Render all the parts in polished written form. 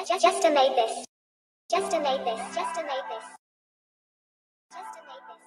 Just to make this. Just to make this. Just to make this. Just to make this.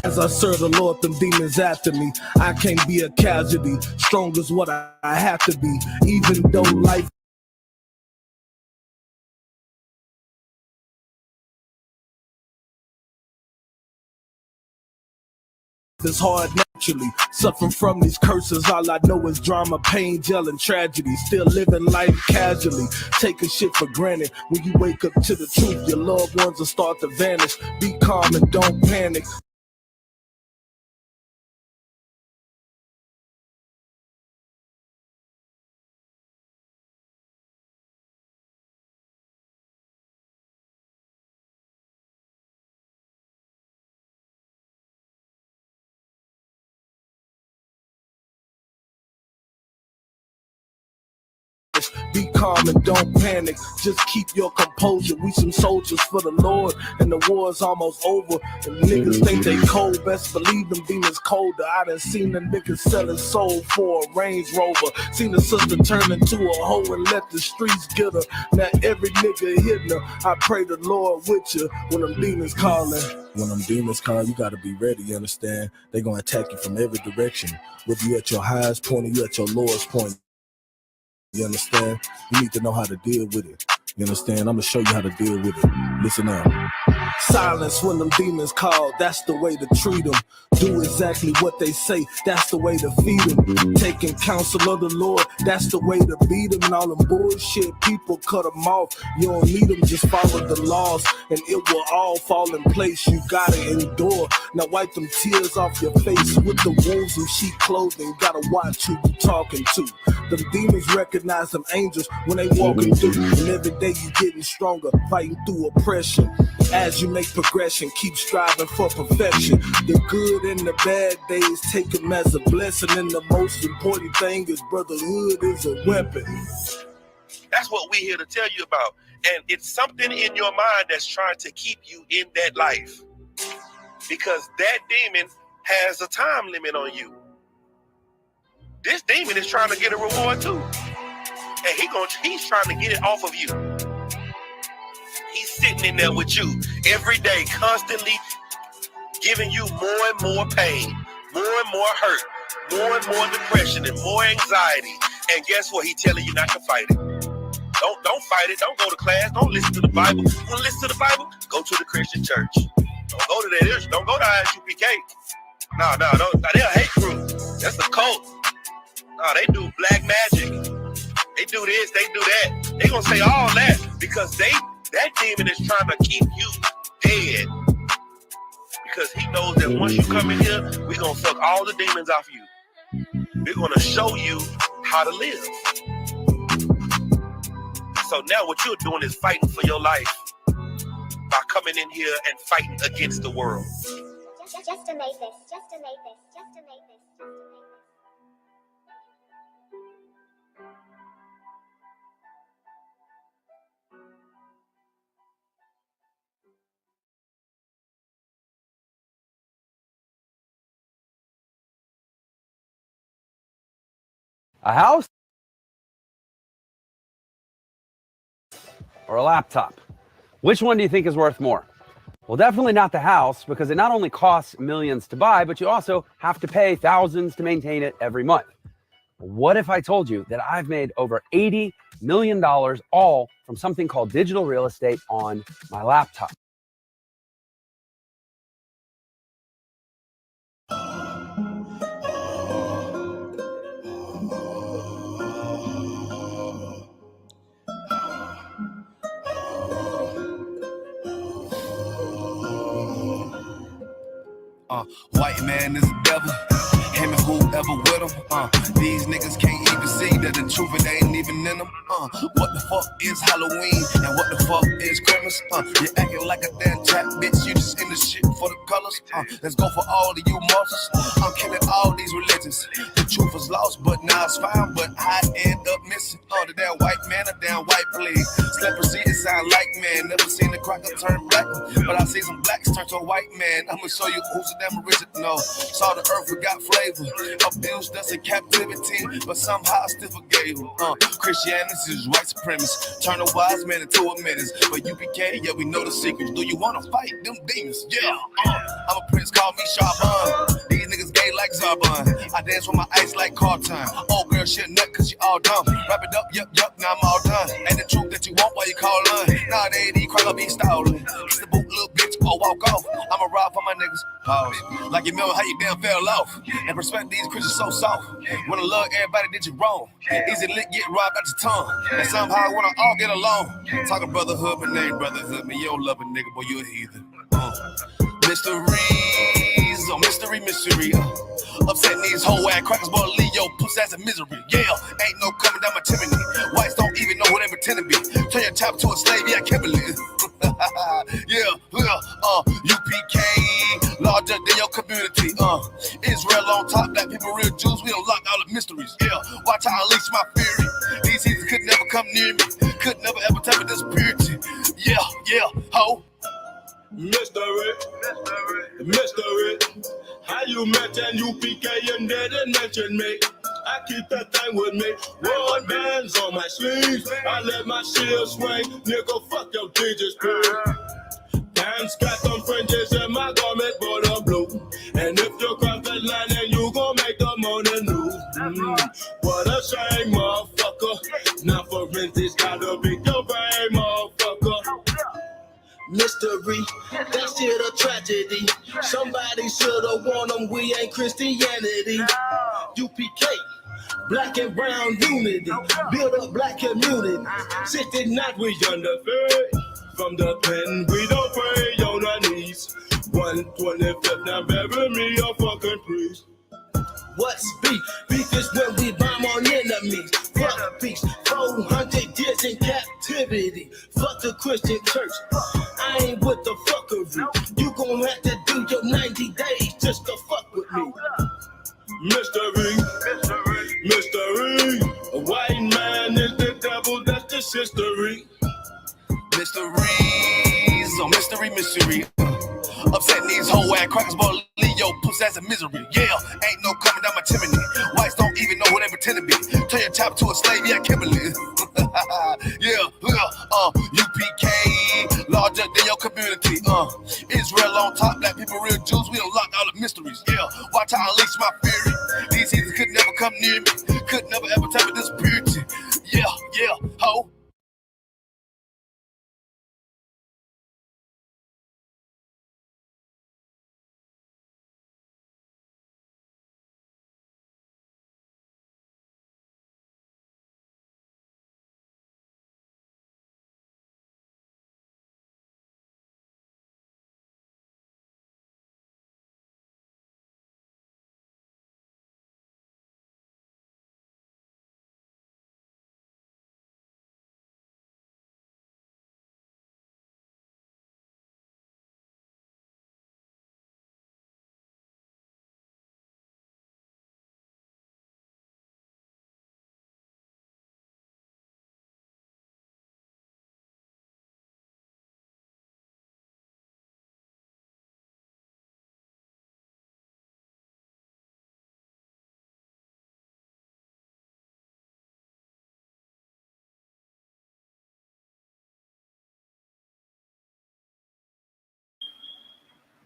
As I serve the Lord, them demons after me. I can't be a casualty. Strong is what I have to be. Even though life is hard naturally. Suffering from these curses, all I know is drama, pain, jail, and tragedy. Still living life casually, taking shit for granted. When you wake up to the truth, your loved ones will start to vanish. Be calm and don't panic. Be calm and don't panic. Just keep your composure. We some soldiers for the Lord, and the war's almost over. And niggas think they cold. Best believe them demons colder. I done seen the niggas selling soul for a Range Rover. Seen the sister turn into a hoe and let the streets get her. Now every nigga hitting her. I pray the Lord with you when them demons calling. When them demons call, you gotta be ready, you understand? They gonna attack you from every direction. Whether you at your highest point or you at your lowest point. You understand? You need to know how to deal with it. You understand? I'm gonna show you how to deal with it. Listen up. Silence when them demons call, that's the way to treat them. Do exactly what they say, that's the way to feed them. Taking counsel of the Lord, that's the way to beat them. And all them bullshit people, cut them off. You don't need them, just follow the laws, and it will all fall in place. You gotta endure. Now wipe them tears off your face with the wounds and sheet clothing. Gotta watch who you talking to. Them demons recognize them angels when they walking through. And every day you getting stronger, fighting through oppression. As you make progression, keep striving for perfection. The good and the bad days, take them as a blessing. And the most important thing is brotherhood is a weapon. That's what we're here to tell you about. And it's something in your mind that's trying to keep you in that life. Because that demon has a time limit on you. This demon is trying to get a reward too. And he's trying to get it off of you. He's sitting in there with you every day, constantly giving you more and more pain, more and more hurt, more and more depression, and more anxiety. And guess what? He's telling you not to fight it. Don't fight it. Don't go to class. Don't listen to the Bible. You want to listen to the Bible? Go to the Christian church. Don't go to that. Don't go to I.S.U.P.K. No, they're a hate group. That's a cult. No, they do black magic. They do this. They do that. They gonna say all that because that demon is trying to keep you dead. Because he knows that once you come in here, we're going to suck all the demons off you. We're going to show you how to live. So now what you're doing is fighting for your life by coming in here and fighting against the world. Just to make this. Just to make this. Just to make this. Just to make this. A house or a laptop? Which one do you think is worth more? Well, definitely not the house, because it not only costs millions to buy, but you also have to pay thousands to maintain it every month. What if I told you that I've made over $80 million all from something called digital real estate on my laptop? White man is a devil, him and whoever with him. These niggas can't even see that the truth it ain't even in them. What the fuck is Halloween and what the fuck is Christmas? You acting like a damn trap bitch, you just in the shit for the colors. Let's go for all of you martyrs. I'm killing all these religions. The truth is lost, but now it's found, but I end up missing. The damn white man, a damn white plague. Leprosy, it sound like man. Never seen a cracker turn black, but I see some blacks turn to a white man. I'ma show you who's the damn original. Saw the earth, we got flavor. Abused us in captivity, but somehow I still forgave him. Christianity is white supremacist. Turn a wise man into a menace. But UPK, yeah, we know the secrets. Do you wanna fight them demons? Yeah, I'm a prince, call me Shaban. These niggas gay like Zarbon. I dance with my ice like Carton. Old girl shit nut cause she all dumb. Wrap it up, yup, now I'm all done. Ain't the truth that you want while you call on. Nowadays, these crackers be stalling. It's the boot, little bitch, or walk off. I'ma ride for my niggas. Pause. Like you remember how you damn fell off. And respect these Christians so soft. Wanna love everybody did you wrong. Easy lick, get robbed out your tongue. And somehow wanna all get along. Talking brotherhood, but name brotherhood. Man, you don't love a nigga, boy, you a heathen. Mysteries, mystery. Upsetting these whole ass crackers, boy, leave your pussy ass in misery. Yeah, ain't no coming down my chimney. Whites don't even know who they pretend to be. Turn your child to a slave, yeah, I can't believe it. U.P.K, larger than your community. Israel on top, black people real Jews. We don't lock all the mysteries. Yeah, watch how I unleash my fury. These heathens could never come near me. Could never ever tell me this purity. Yeah, ho. Mystery. How you mention U.P.K and didn't mention me? I keep that thing with me. One bands on my sleeves. I let my shield swing. Nigga, fuck your Jesus pig. Pants got some fringes in my garment, but I'm blue. And if you cross that line, then you gon' make the morning news. What a shame, motherfucker. Now for instance, gotta be your brain, motherfucker. Mystery, that shit a tragedy. Somebody should've warned them we ain't Christianity. U.P.K, black and brown unity. Build up black community. 69 we underfed. From the pen we don't pray on our knees. 125th now bury me a fucking priest. What's beef? Beef is when we bomb on enemies. Fuck peace, 400 years in captivity. Fuck the Christian church. I ain't with the fuckery. You gon' have to do your 90 days just to fuck with me. Mystery. A white man is the devil, that's just history. Mystery. Upsetting these whole ass crackers, boy, leave your pussy ass in misery. Yeah, ain't no coming down my chimney. Whites don't even know who they pretend to be. Turn your child to a slave, yeah, I can't believe it. U.P.K, larger than your community. Israel on top, black people real Jews. We don't lock all the mysteries. Yeah, watch how I unleash my fury. These heathens could never come near me. Could never ever tell me this purity. Yeah, ho.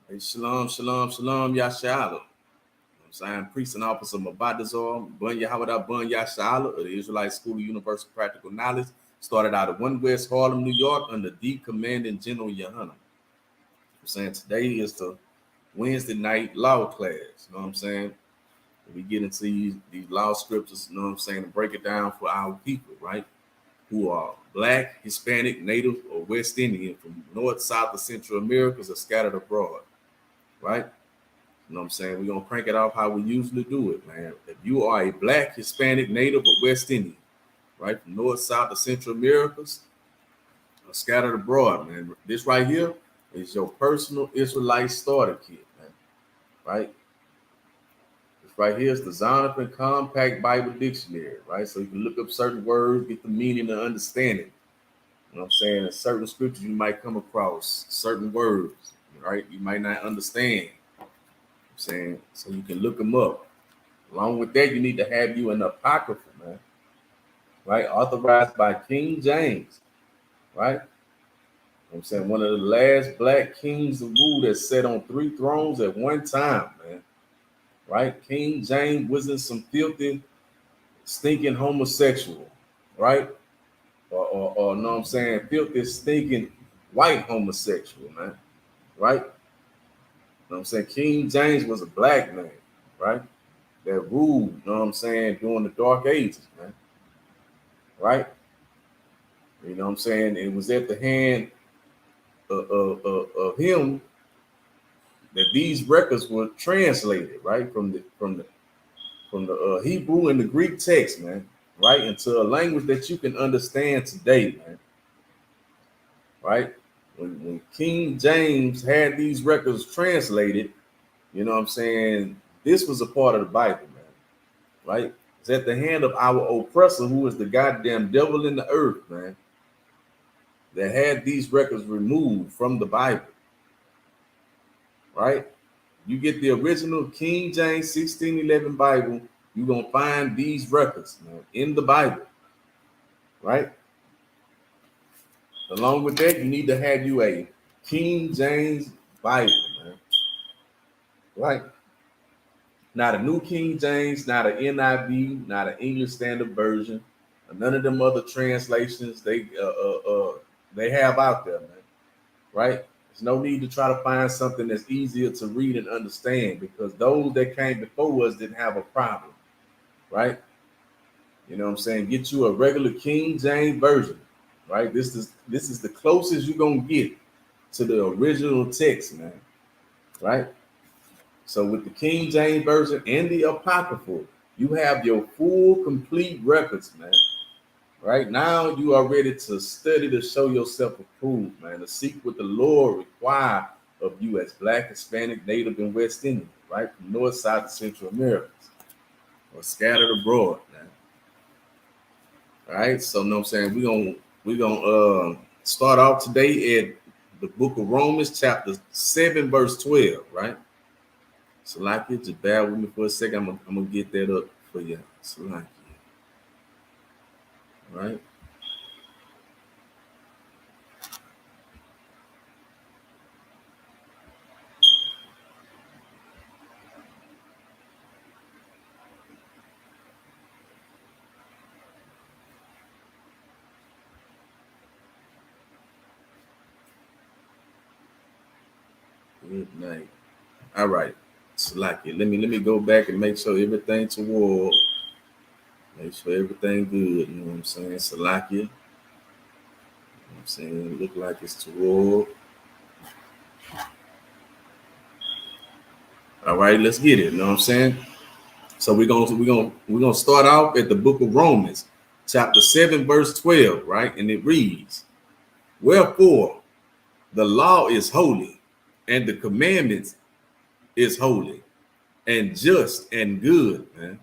Hey, shalom, Yashala. I'm saying, priest and officer Mabadazor, Bun Yahawada Bun Yashala of the Israelite School of Universal Practical Knowledge, started out of 1 West Harlem, New York, under the commanding General YAHANNA. I'm saying today is the Wednesday night law class. You know what I'm saying? We get into these law scriptures, you know what I'm saying, to break it down for our people, right? Who are Black, Hispanic, Native, or West Indian from North, South, or Central Americas or scattered abroad, right? You know what I'm saying? We're going to crank it off how we usually do it, man. If you are a Black, Hispanic, Native, or West Indian, right, from North, South, or Central Americas, or scattered abroad, man, this right here is your personal Israelite starter kit, man, right? This right here is the Zondervan Compact Bible Dictionary, right? So you can look up certain words, get the meaning and understanding. You know what I'm saying? In certain scriptures, you might come across certain words, right? You might not understand. I'm saying, so you can look them up. Along with that, you need to have you an apocrypha, man, right? Authorized by King James, right? I'm saying one of the last Black kings of rule that sat on 3 thrones at one time, man, right? King James wasn't some filthy, stinking homosexual, right? Or know what I'm saying, filthy, stinking white homosexual, man, right? You know what I'm saying? King James was a Black man, right? That ruled, you know what I'm saying, during the Dark Ages, man. Right? You know what I'm saying? It was at the hand of him that these records were translated, right? From the Hebrew and the Greek text, man, right? Into a language that you can understand today, man. Right? When King James had these records translated, you know what I'm saying, this was a part of the Bible, man. Right? It's at the hand of our oppressor, who is the goddamn devil in the earth, man, that had these records removed from the Bible. Right? You get the original King James 1611 Bible, you're gonna find these records, man, in the Bible. Right? Along with that, you need to have you a King James Bible, man. Right? Not a New King James, not an NIV, not an English Standard Version, none of them other translations they have out there, man. Right? There's no need to try to find something that's easier to read and understand, because those that came before us didn't have a problem. Right? You know what I'm saying? Get you a regular King James version. Right? This is the closest you're gonna get to the original text, man. Right? So with the King James version and the Apocryphal, you have your full, complete records, man. Right now, you are ready to study to show yourself approved, man. To seek what the Lord requires of you as Black, Hispanic, Native, and West Indian, right? From North, South, and Central Americas, or scattered abroad, man. All right, so know what I'm saying, we're gonna start off today at the book of Romans, chapter 7, verse 12, right? So like it, just bear with me for a second. I'm gonna get that up for you. So like it. Right? Good night. All right. So like it. Let me go back and make sure everything toward. Make sure everything good. You know what I'm saying? Salakia. You know what I'm saying? It look like it's toward. All right, let's get it. You know what I'm saying? So we're gonna start off at the book of Romans, chapter 7, verse 12, right? And it reads, wherefore the law is holy, and the commandments is holy and just and good, man.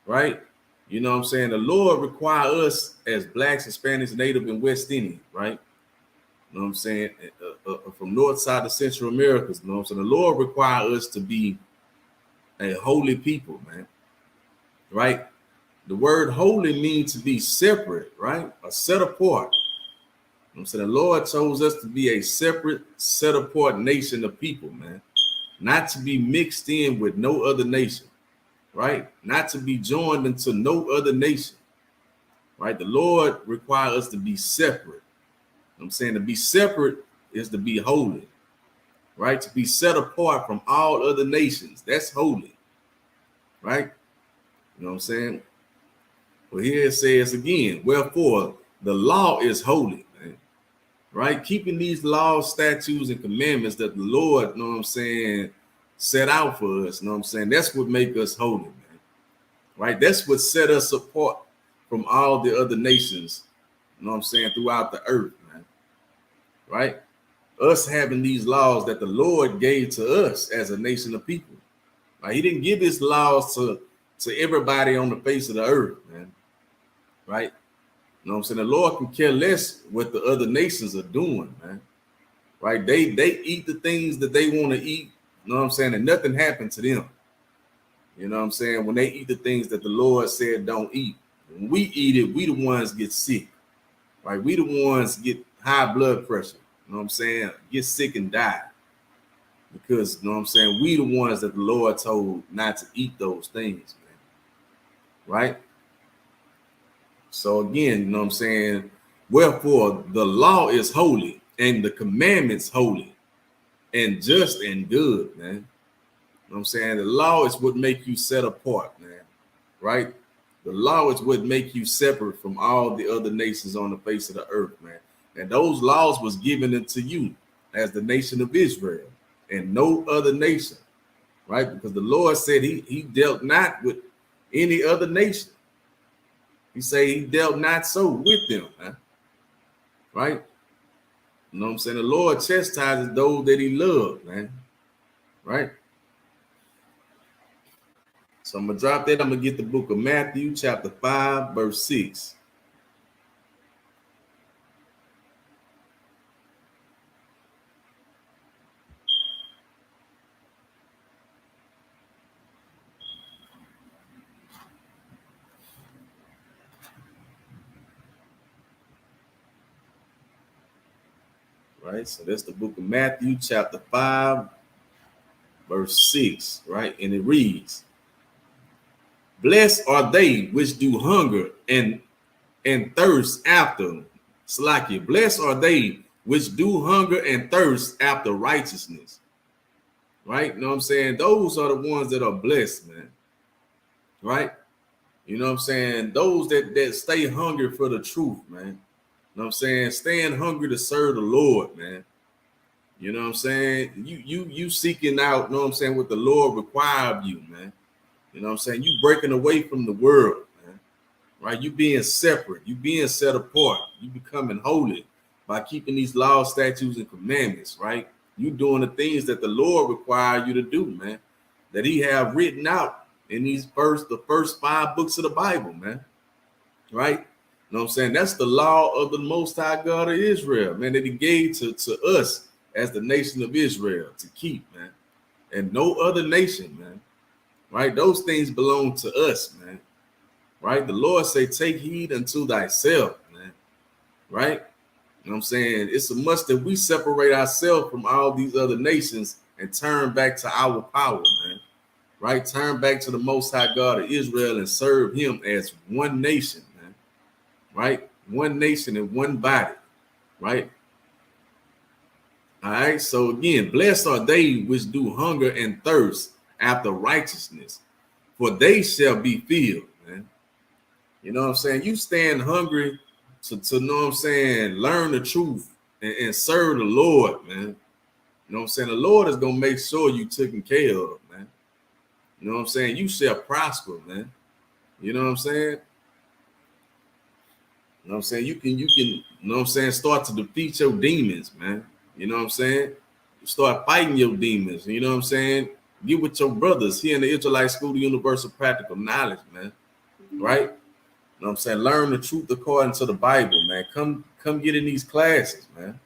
Right? You know what I'm saying? The Lord require us as Blacks, Hispanics, Native, and West Indian, right? You know what I'm saying? From North Side of Central Americas, you know what I'm saying? The Lord require us to be a holy people, man. Right? The word holy means to be separate, right? Or set apart. You know what I'm saying? The Lord chose us to be a separate, set apart nation of people, man. Not to be mixed in with no other nation. Right? Not to be joined into no other nation. Right? The Lord requires us to be separate. You know what I'm saying? To be separate is to be holy. Right? To be set apart from all other nations. That's holy. Right? You know what I'm saying? Well, here it says again, wherefore the law is holy, man. Right? Keeping these laws, statutes, and commandments that the Lord, you know what I'm saying, set out for us. You know what I'm saying? That's what make us holy, man. Right? That's what set us apart from all the other nations, you know what I'm saying, throughout the earth, man. Right? Us having these laws that the Lord gave to us as a nation of people. Right? He didn't give his laws to everybody on the face of the earth, man. Right? You know what I'm saying? The Lord can care less what the other nations are doing, man. Right? They eat the things that they want to eat, you know what I'm saying, and nothing happened to them. You know what I'm saying? When they eat the things that the Lord said don't eat. When we eat it, we the ones get sick. Right? We the ones get high blood pressure. You know what I'm saying? Get sick and die. Because, you know what I'm saying, we the ones that the Lord told not to eat those things, man. Right? So again, you know what I'm saying? Wherefore, the law is holy and the commandments holy and just and good, man. You know what I'm saying? The law is what make you set apart, man. Right? The law is what make you separate from all the other nations on the face of the earth, man. And those laws was given unto you as the nation of Israel and no other nation, right? Because the Lord said he dealt not with any other nation. He said he dealt not so with them, man. Right? You know what I'm saying? The Lord chastises those that he loved, man. Right? So I'm going to drop that. I'm going to get the book of Matthew, chapter 5, verse 6. Right? So that's the book of Matthew, chapter 5, verse 6. Right? And it reads, blessed are they which do hunger and thirst after Slakia. Blessed are they which do hunger and thirst after righteousness. Right? You know what I'm saying? Those are the ones that are blessed, man. Right? You know what I'm saying? Those that stay hungry for the truth, man. You know what I'm saying? Staying hungry to serve the Lord, man. You know what I'm saying? You seeking out, you know what I'm saying, what the Lord require of you, man. You know what I'm saying? You breaking away from the world, man. Right? You being separate, you being set apart, you becoming holy by keeping these laws, statutes, and commandments, right? You doing the things that the Lord require you to do, man, that he have written out in the first 5 books of the Bible, man. Right? You know what I'm saying? That's the law of the Most High God of Israel, man, that he gave to us as the nation of Israel to keep, man. And no other nation, man. Right? Those things belong to us, man. Right? The Lord say, take heed unto thyself, man. Right? You know what I'm saying? It's a must that we separate ourselves from all these other nations and turn back to our power, man. Right? Turn back to the Most High God of Israel and serve him as one nation, man. Right? One nation and one body. Right? All right. So again, blessed are they which do hunger and thirst after righteousness, for they shall be filled, man. You know what I'm saying? You stand hungry to know what I'm saying, learn the truth and serve the Lord, man. You know what I'm saying? The Lord is gonna make sure you taken care of, man. You know what I'm saying? You shall prosper, man. You know what I'm saying? You know what I'm saying? You can, you know what I'm saying, start to defeat your demons, man. You know what I'm saying? Start fighting your demons. You know what I'm saying? Get with your brothers here in the Israelite School of Universal Practical Knowledge, man. Right? You know what I'm saying? Learn the truth according to the Bible, man. Come get in these classes, man.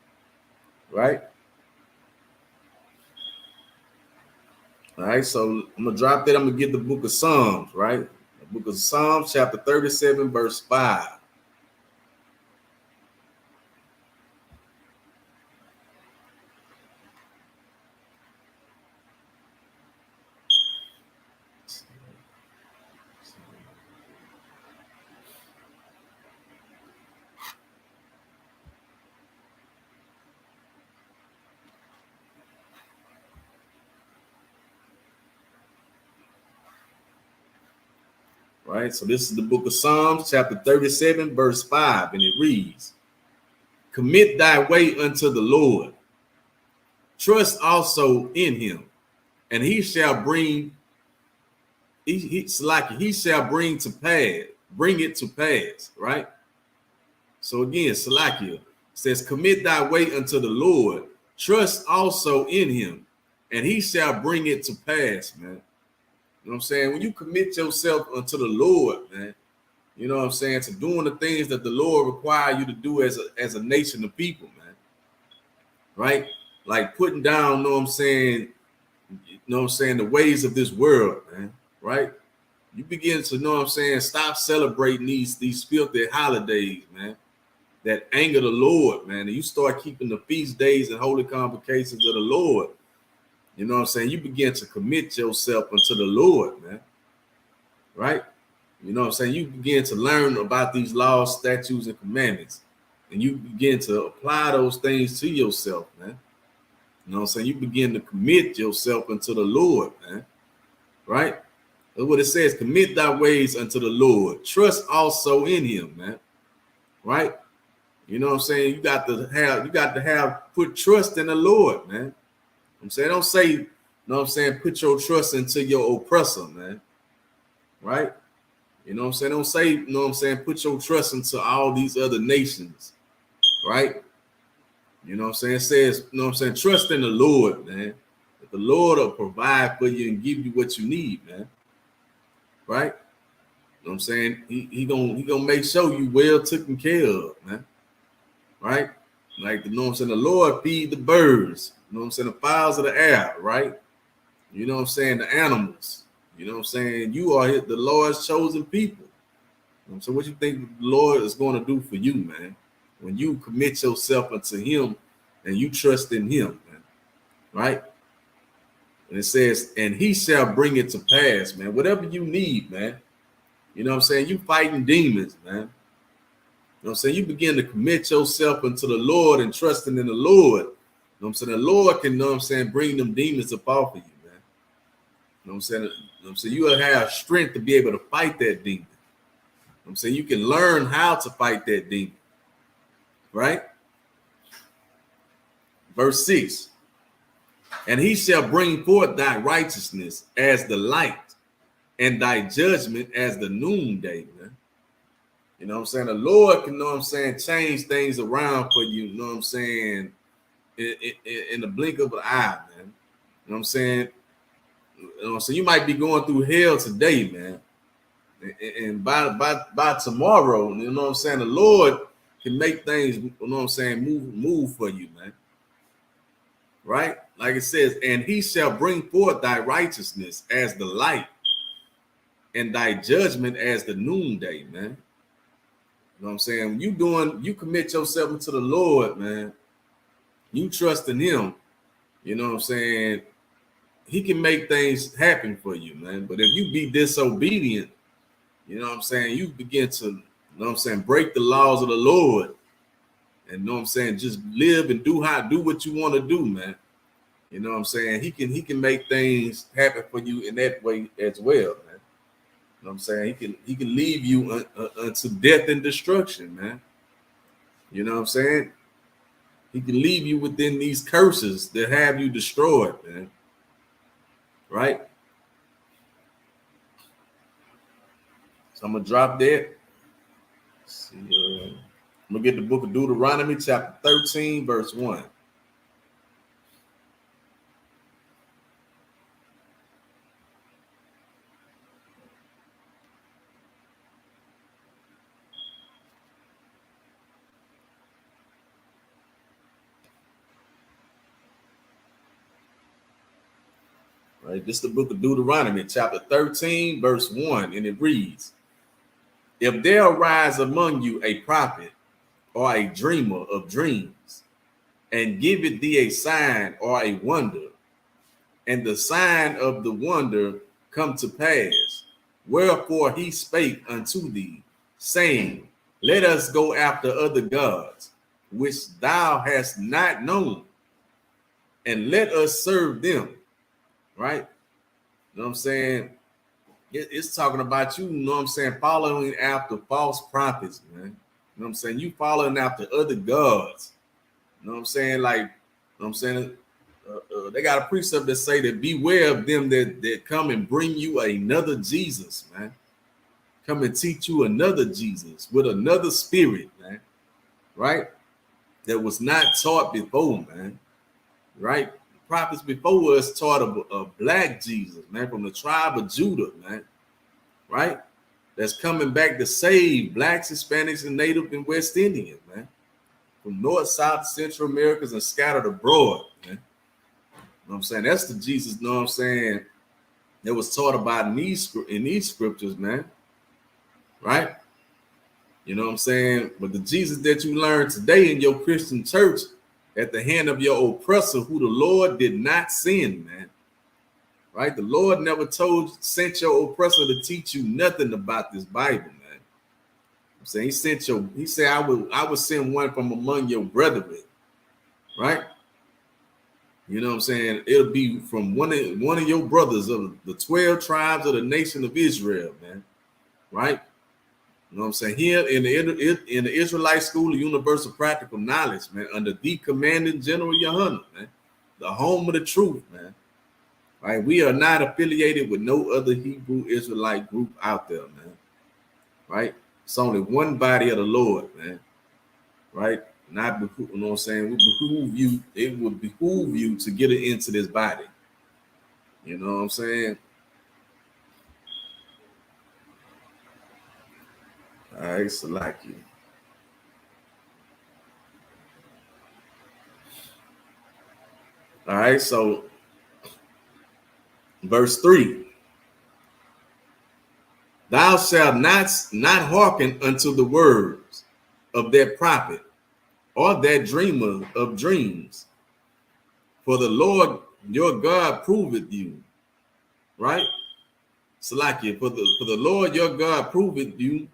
Right? All right, so I'm gonna drop that. I'm gonna get the book of Psalms, right? The book of Psalms, chapter 37, verse 5. Right, so this is the book of Psalms, chapter 37, verse 5, and it reads, commit thy way unto the Lord, trust also in him, and he shall bring he shall bring it to pass, right? So again, Salakia says, commit thy way unto the Lord, trust also in him, and he shall bring it to pass, man. You know what I'm saying? When you commit yourself unto the Lord, man, you know what I'm saying, to doing the things that the Lord require you to do as a nation of people, man, right? Like putting down, you know what I'm saying, the ways of this world, man, right? You begin to, know what I'm saying, stop celebrating these filthy holidays, man, that anger the Lord, man. And you start keeping the feast days and holy convocations of the Lord. You know what I'm saying? You begin to commit yourself unto the Lord, man, right? You know what I'm saying? You begin to learn about these laws, statutes, and commandments, and you begin to apply those things to yourself, man. You know what I'm saying? You begin to commit yourself unto the Lord, man, right? That's what it says. Commit thy ways unto the Lord. Trust also in him, man, right? You know what I'm saying? You got to have put trust in the Lord, man. I'm saying, don't say, you know what I'm saying, put your trust into your oppressor, man, right? You know what I'm saying? Don't say, you know what I'm saying, put your trust into all these other nations, right? You know what I'm saying? It says, you know what I'm saying, trust in the Lord, man. That the Lord will provide for you and give you what you need, man, right? You know what I'm saying? He gonna make sure you well taken care of, man, right? Like, you know what I'm saying, the Lord feed the birds, you know what I'm saying, the fowls of the air, right? You know what I'm saying, the animals. You know what I'm saying? You are the Lord's chosen people. So what you think the Lord is going to do for you, man, when you commit yourself unto him and you trust in him, man, right? And it says, and he shall bring it to pass, man. Whatever you need, man. You know what I'm saying? You fighting demons, man. You know what I'm saying? You begin to commit yourself unto the Lord and trusting in the Lord. You know what I'm saying? The Lord can, you know what I'm saying, bring them demons up off of you, man. You know what I'm saying? You know what I'm saying? You will have strength to be able to fight that demon. You know what I'm saying? You can learn how to fight that demon, right? Verse 6, and he shall bring forth thy righteousness as the light and thy judgment as the noonday, man. You know what I'm saying? The Lord can, you know what I'm saying, change things around for you, you know what I'm saying, in the blink of an eye, man. You know what I'm saying? You know, so you might be going through hell today, man. And by tomorrow, you know what I'm saying, the Lord can make things, you know what I'm saying, move for you, man. Right? Like it says, and he shall bring forth thy righteousness as the light and thy judgment as the noonday, man. You know what I'm saying? When you commit yourself into the Lord, man, you trust in him, you know what I'm saying, he can make things happen for you, man. But if you be disobedient, you know what I'm saying, you begin to, you know what I'm saying, break the laws of the Lord, and you know what I'm saying, just live and do what you want to do, man. You know what I'm saying? He can make things happen for you in that way as well, man. You know what I'm saying? He can leave you unto death and destruction, man. You know what I'm saying? He can leave you within these curses that have you destroyed, man. Right? So I'm gonna drop that. Let's see, I'm gonna get the book of Deuteronomy, chapter 13, verse 1. Right, this is the book of Deuteronomy, chapter 13, verse 1, and it reads, if there arise among you a prophet or a dreamer of dreams, and giveth thee a sign or a wonder, and the sign of the wonder come to pass, wherefore he spake unto thee, saying, let us go after other gods, which thou hast not known, and let us serve them. Right? You know what I'm saying? It's talking about you know what I'm saying, following after false prophets, man. You know what I'm saying? You following after other gods. You know what I'm saying? Like, you know what I'm saying? they got a precept that say that beware of them that come and bring you another Jesus, man. Come and teach you another Jesus with another spirit, man. Right? That was not taught before, man. Right? Prophets before us taught a black Jesus, man, from the tribe of Judah, man. Right? That's coming back to save blacks, Hispanics, and Native and West Indians, man. From North, South, Central Americas and scattered abroad, man. You know what I'm saying? That's the Jesus, you know what I'm saying, that was taught about in these scriptures, man. Right? You know what I'm saying? But the Jesus that you learn today in your Christian church at the hand of your oppressor, who the Lord did not send, man. Right? The Lord never sent your oppressor to teach you nothing about this Bible, man. I'm saying he said, I would send one from among your brethren. Right? You know what I'm saying? It'll be from one of your brothers of the 12 tribes of the nation of Israel, man. Right? You know what I'm saying? Here in the Israelite School of Universal Practical Knowledge, man, under the commanding General YAHANNA, man, the home of the truth, man. Right? We are not affiliated with no other Hebrew Israelite group out there, man. Right? It's only one body of the Lord, man. Right? Not, you know what I'm saying? It would behoove you to get it into this body. You know what I'm saying? All right, so like you. All right, so verse 3. Thou shalt not hearken unto the words of that prophet or that dreamer of dreams, for the Lord your God proveth you. Right? So like you, for the Lord your God proveth you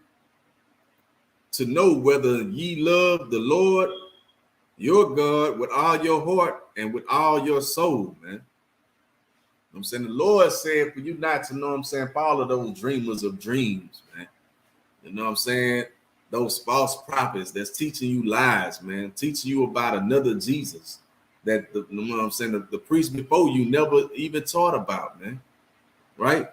to know whether ye love the Lord your God with all your heart and with all your soul, man. You know what I'm saying? The Lord said for you not to, know what I'm saying, follow those dreamers of dreams, man. You know what I'm saying? Those false prophets that's teaching you lies, man, teaching you about another Jesus that you know what I'm saying, the priest before you never even taught about, man. Right?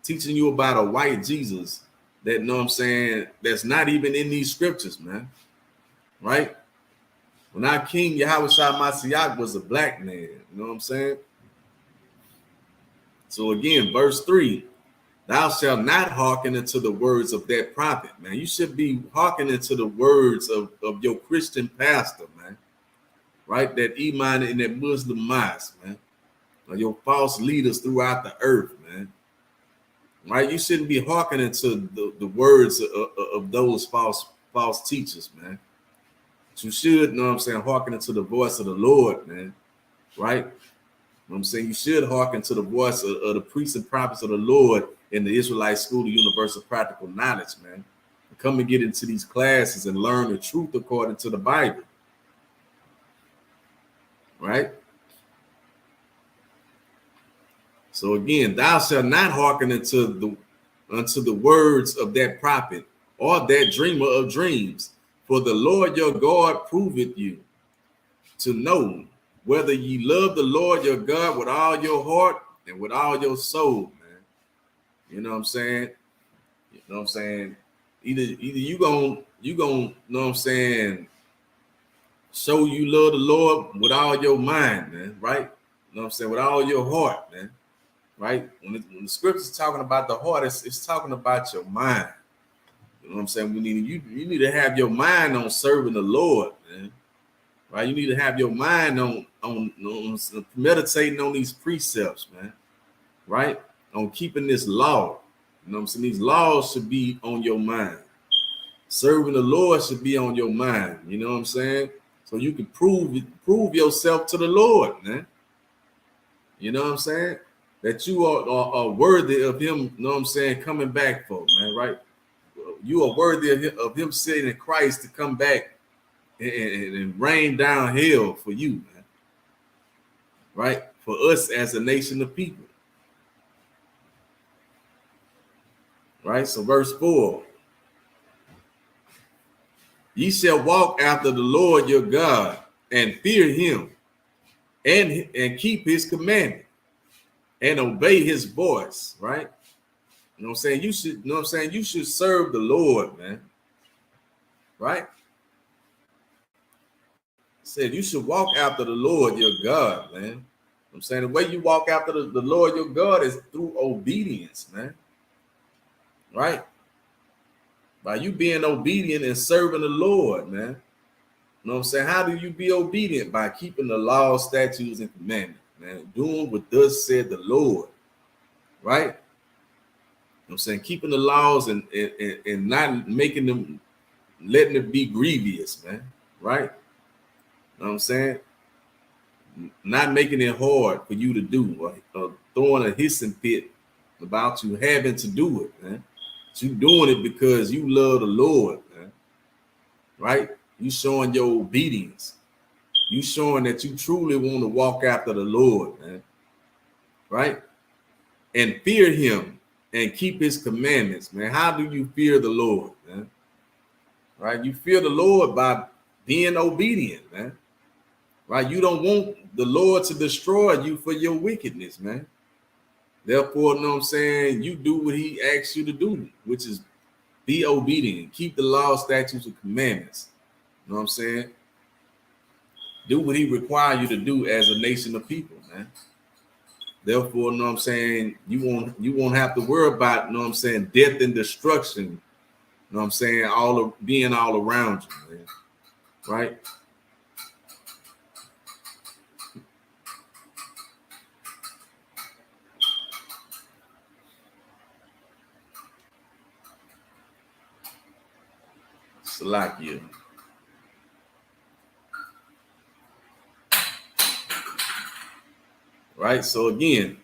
Teaching you about a white Jesus that, you know what I'm saying, that's not even in these scriptures, man. Right? When our King YAHANNA was a black man, you know what I'm saying? So again, verse 3, thou shalt not hearken unto the words of that prophet, man. You should be hearkening to the words of your Christian pastor, man. Right? That Imam in that Muslim mosque, man. Or your false leaders throughout the earth, man. Right? You shouldn't be hearkening to the words of those false teachers, man. You should, you know what I'm saying, hearken to the voice of the Lord, man. Right? You know what I'm saying? You should hearken to the voice of the priests and prophets of the Lord in the Israelite School of Universal Practical Knowledge, man. Come and get into these classes and learn the truth according to the Bible. Right? So again, thou shalt not hearken unto the words of that prophet or that dreamer of dreams, for the Lord your God proveth you to know whether ye love the Lord your God with all your heart and with all your soul, man. You know what I'm saying? You know what I'm saying? Either you gonna, you know what I'm saying, show you love the Lord with all your mind, man, right? You know what I'm saying? With all your heart, man. Right? When the scripture's talking about the heart, it's talking about your mind. You know what I'm saying? You need to have your mind on serving the Lord, man. Right? You need to have your mind on meditating on these precepts, man. Right? On keeping this law. You know what I'm saying? These laws should be on your mind. Serving the Lord should be on your mind. You know what I'm saying? So you can prove yourself to the Lord, man. You know what I'm saying? That you are worthy of him, you know what I'm saying, coming back for, man, right? You are worthy of him sitting in Christ to come back and rain down hell for you, man. Right? For us as a nation of people. Right? So verse 4. Ye shall walk after the Lord your God and fear him and keep his commandment and obey his voice, right? You know what I'm saying? You should, you know what I'm saying? You should serve the Lord, man. Right? Said you should walk after the Lord your God, man. You know what I'm saying the way you walk after the Lord your God is through obedience, man. Right? By you being obedient and serving the Lord, man. You know what I'm saying? How do you be obedient? By keeping the law, statutes, and commandments, man. Doing what thus said the Lord. Right? You know what I'm saying? Keeping the laws and not making them, letting it be grievous, man. Right? You know what I'm saying? Not making it hard for you to do, or throwing a hissing fit about you having to do it, man. You doing it because you love the Lord, man. Right? You showing your obedience. You showing that you truly want to walk after the Lord, man. Right? And fear him and keep his commandments, man. How do you fear the Lord, man? Right? You fear the Lord by being obedient, man. Right? You don't want the Lord to destroy you for your wickedness, man. Therefore, you know what I'm saying? You do what he asks you to do, which is be obedient, keep the law, statutes, and commandments. You know what I'm saying? Do what he requires you to do as a nation of people, man. Therefore, you know what I'm saying? You won't have to worry about, you know what I'm saying, death and destruction. You know what I'm saying? Being all around you, man. Right? Salakia. Right? So again,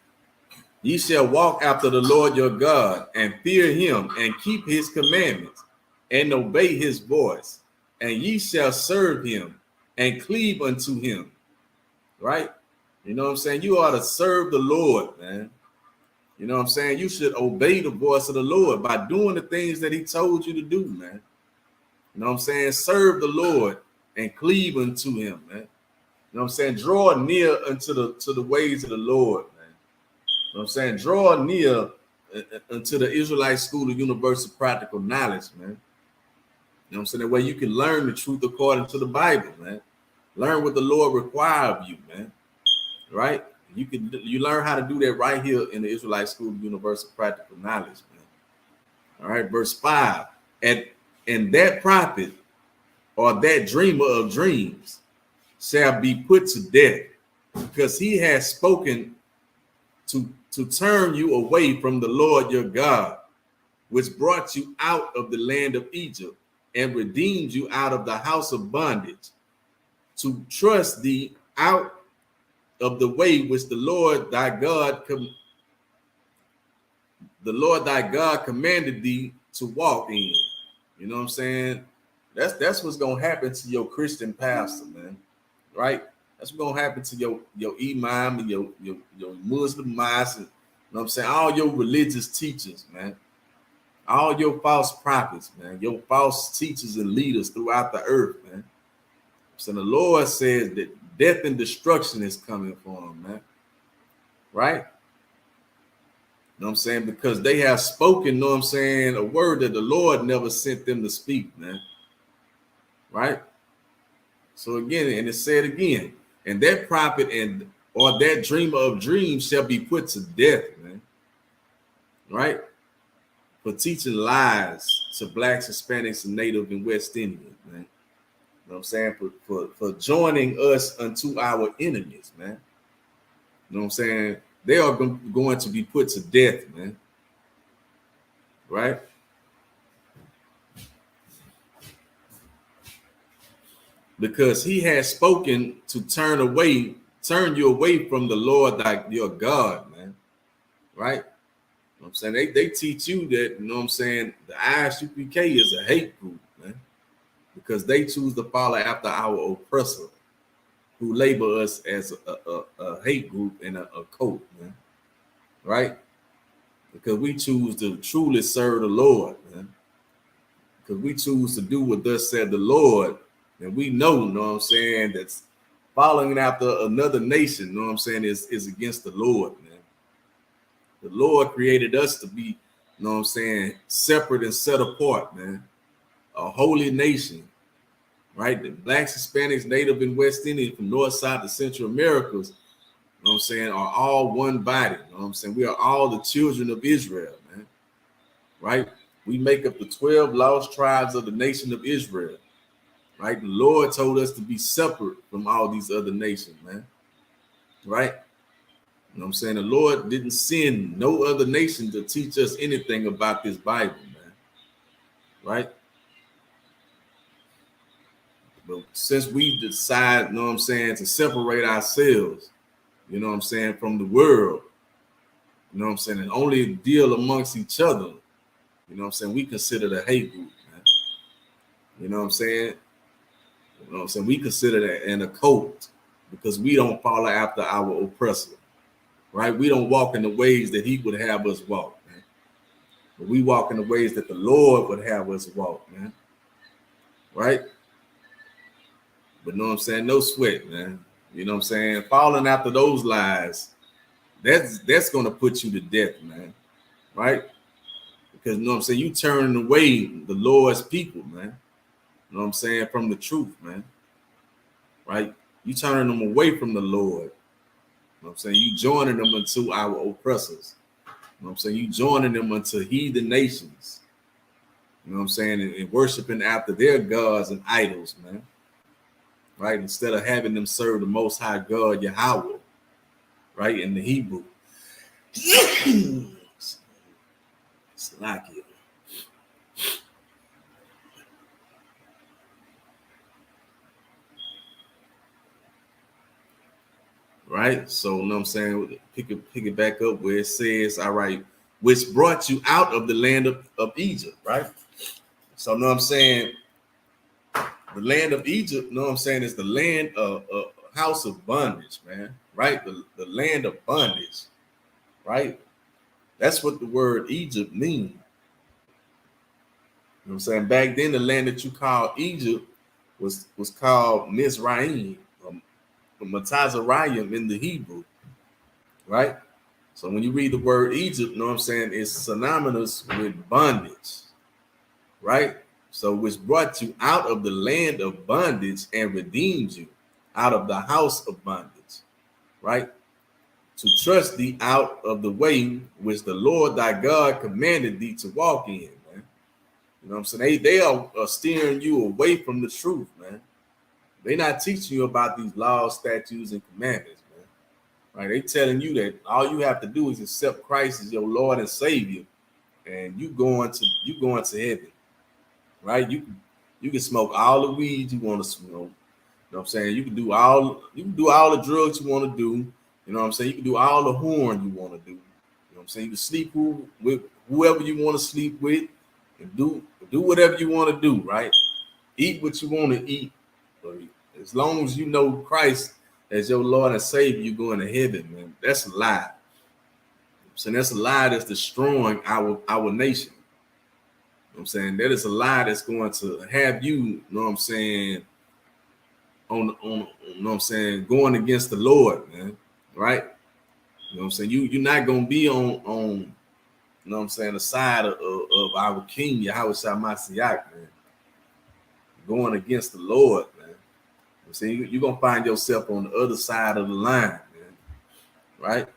ye shall walk after the Lord your God and fear him and keep his commandments and obey his voice, and ye shall serve him and cleave unto him. Right? You know what I'm saying? You ought to serve the Lord, man. You know what I'm saying? You should obey the voice of the Lord by doing the things that he told you to do, man. You know what I'm saying? Serve the Lord and cleave unto him, man. You know what I'm saying? Draw near unto the ways of the Lord, man. You know what I'm saying? Draw near unto the Israelite School of Universal Practical Knowledge, man. You know what I'm saying? That way you can learn the truth according to the Bible, man. Learn what the Lord requires of you, man. Right? You learn how to do that right here in the Israelite School of Universal Practical Knowledge, man. All right, verse 5. And that prophet or that dreamer of dreams shall be put to death, because he has spoken to turn you away from the Lord your God, which brought you out of the land of Egypt and redeemed you out of the house of bondage, to trust thee out of the way which the Lord thy God commanded thee to walk in. You know what I'm saying? That's what's gonna happen to your Christian pastor, man. Right? That's what's gonna happen to your imam and your Muslim mosque, and, you know what I'm saying? All your religious teachers, man. All your false prophets, man. Your false teachers and leaders throughout the earth, man. So the Lord says that death and destruction is coming for them, man. Right? You know what I'm saying? Because they have spoken, you know what I'm saying, a word that the Lord never sent them to speak, man. Right? So again, and it said again, and that prophet or that dreamer of dreams shall be put to death, man. Right? For teaching lies to blacks, Hispanics, and Native and West Indians, man. You know what I'm saying? For joining us unto our enemies, man. You know what I'm saying? They are going to be put to death, man. Right? Because he has spoken to turn you away from the Lord your God, man. Right? You know what I'm saying? They teach you that, you know what I'm saying, the I.S.U.P.K is a hate group, man. Because they choose to follow after our oppressor, who label us as a hate group and a cult, man. Right? Because we choose to truly serve the Lord, man. Because we choose to do what thus said the Lord, and we know, you know what I'm saying, that's following after another nation, you know what I'm saying, is against the Lord, man. The Lord created us to be, you know what I'm saying, separate and set apart, man. A holy nation, right? The blacks, Hispanics, Native, and West Indian, from North, South to Central Americas, you know what I'm saying, are all one body. You know what I'm saying? We are all the children of Israel, man. Right? We make up the 12 lost tribes of the nation of Israel. Right? The Lord told us to be separate from all these other nations, man. Right? You know what I'm saying? The Lord didn't send no other nation to teach us anything about this Bible, man. Right? But since we decide, you know what I'm saying, to separate ourselves, you know what I'm saying, from the world, you know what I'm saying, and only deal amongst each other, you know what I'm saying, we consider the hate group, man. You know what I'm saying? You know what I'm saying? We consider that an occult because we don't follow after our oppressor, right? We don't walk in the ways that he would have us walk, man. But we walk in the ways that the Lord would have us walk, man. Right? But you know what I'm saying? No sweat, man. You know what I'm saying? Following after those lies, that's going to put you to death, man. Right? Because you know what I'm saying? You turning away the Lord's people, man. You know what I'm saying? From the truth, man. Right? You turning them away from the Lord. You know what I'm saying? You joining them into our oppressors. You know what I'm saying? You joining them into heathen nations. You know what I'm saying? And worshiping after their gods and idols, man. Right? Instead of having them serve the Most High God, Yahweh. Right? In the Hebrew. It's like it. Right? So, you know what I'm saying? Pick it back up where it says, all right, which brought you out of the land of Egypt, right? So, you know what I'm saying? The land of Egypt, you know what I'm saying, is the land of house of bondage, man, right? The land of bondage, right? That's what the word Egypt means. You know what I'm saying? Back then, the land that you call Egypt was called Mizraim, Matazariam in the Hebrew, right? So when you read the word Egypt, you know what I'm saying, it's synonymous with bondage, right? So which brought you out of the land of bondage and redeemed you out of the house of bondage, right? To trust thee out of the way which the Lord thy God commanded thee to walk in, man. You know what I'm saying? They are steering you away from the truth, man. They're not teaching you about these laws, statutes, and commandments, man. Right? They telling you that all you have to do is accept Christ as your Lord and Savior, and you going to heaven. Right? You can smoke all the weed you want to smoke. You know what I'm saying? You can do all the drugs you want to do. You know what I'm saying? You can do all the horn you want to do. You know what I'm saying? You can sleep with whoever you want to sleep with, and do whatever you want to do, right? Eat what you want to eat. As long as you know Christ as your Lord and Savior, you're going to heaven, man. That's a lie. So that's a lie that's destroying our nation. You know what I'm saying? That is a lie that's going to have you know what I'm saying, on you know what I'm saying, going against the Lord, man. Right? You know what I'm saying? You're not gonna be on you know what I'm saying, the side of our King Yahweh Shamassiach, man. Going against the Lord, man. You know what I'm saying? You're gonna find yourself on the other side of the line, man. Right?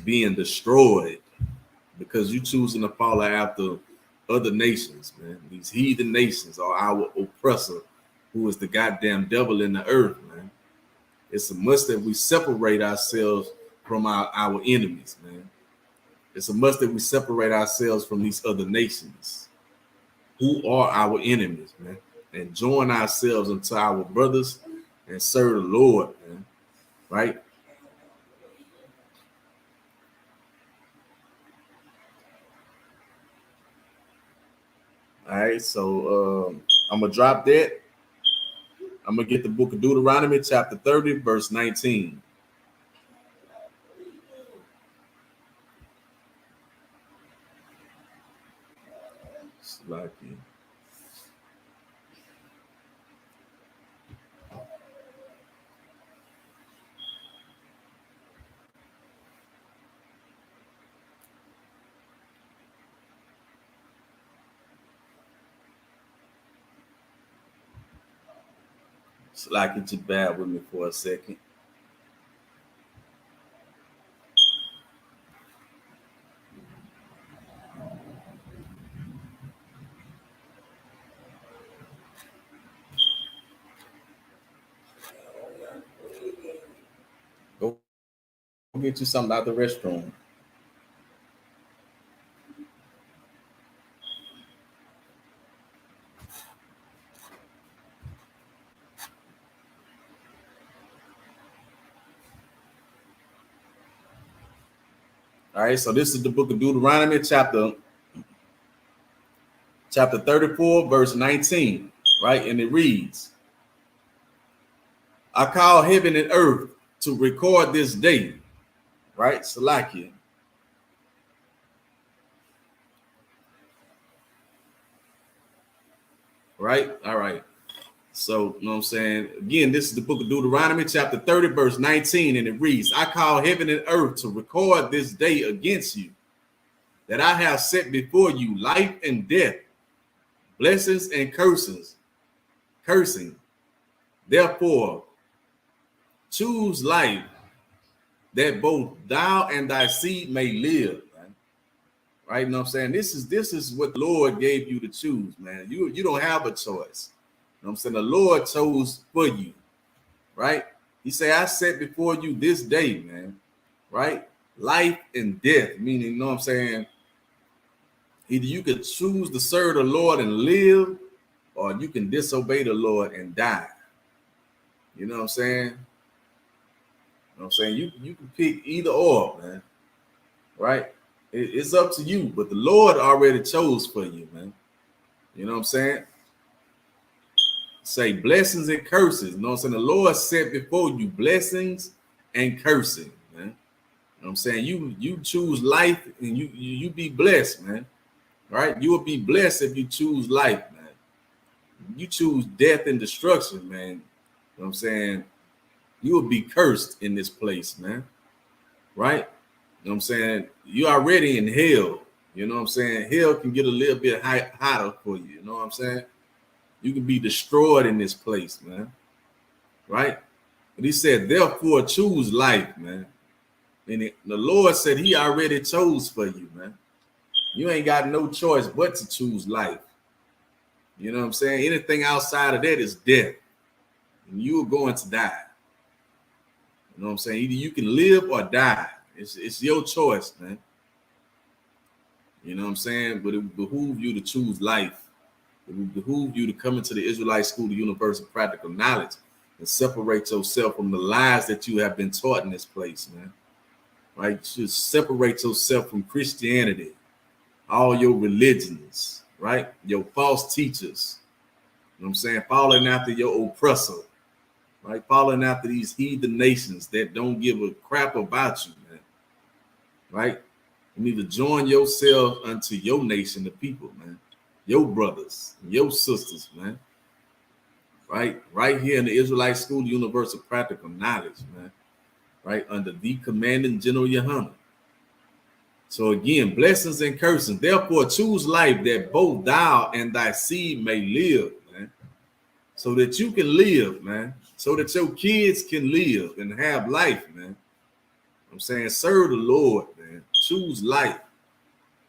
Being destroyed because you choosing to follow after other nations, man. These heathen nations are our oppressor, who is the goddamn devil in the earth, man. It's a must that we separate ourselves from our enemies, man. It's a must that we separate ourselves from these other nations who are our enemies, man, and join ourselves unto our brothers and serve the Lord, man. Right? All right, so I'm gonna drop that. I'm gonna get the book of Deuteronomy, chapter 30, verse 19. Slacky. Like it, just bear with me for a second. Go get you something out the restroom. All right, so this is the book of Deuteronomy, chapter 34, verse 19, right? And it reads, I call heaven and earth to record this day, right? Salakia. Right? All right. So, you know what I'm saying? Again, this is the book of Deuteronomy, chapter 30, verse 19, and it reads, I call heaven and earth to record this day against you, that I have set before you life and death, blessings and cursing. Therefore, choose life, that both thou and thy seed may live. Man. Right? You know what I'm saying? This is what the Lord gave you to choose, man. You don't have a choice. You know what I'm saying? The Lord chose for you, right? He said, I set before you this day, man, right? Life and death, meaning, you know what I'm saying? Either you could choose to serve the Lord and live, or you can disobey the Lord and die. You know what I'm saying? You know what I'm saying? You can pick either or, man, right? It's up to you, but the Lord already chose for you, man. You know what I'm saying? Say blessings and curses. You know what I'm saying? The Lord set before you blessings and cursing, man. You know what I'm saying? You choose life and you be blessed, man. Right? You will be blessed if you choose life, man. You choose death and destruction, man. You know what I'm saying? You will be cursed in this place, man. Right? You know what I'm saying? You're already in hell. You know what I'm saying? Hell can get a little bit hotter for you. You know what I'm saying? You can be destroyed in this place, man. Right? But he said, therefore, choose life, man. And the Lord said he already chose for you, man. You ain't got no choice but to choose life. You know what I'm saying? Anything outside of that is death. And you are going to die. You know what I'm saying? Either you can live or die. It's your choice, man. You know what I'm saying? But it behooves you to choose life. It will behoove you to come into the Israelite School, the Universe of Practical Knowledge, and separate yourself from the lies that you have been taught in this place, man. Right? You should separate yourself from Christianity, all your religions, right? Your false teachers. You know what I'm saying? Following after your oppressor, right? Following after these heathen nations that don't give a crap about you, man. Right? You need to join yourself unto your nation, the people, man. Your brothers, your sisters, man. Right here in the Israelite School, the Universe of Practical Knowledge, man. Right under the commanding General YAHANNA. So again, blessings and cursings. Therefore, choose life that both thou and thy seed may live, man. So that you can live, man. So that your kids can live and have life, man. I'm saying, serve the Lord, man. Choose life.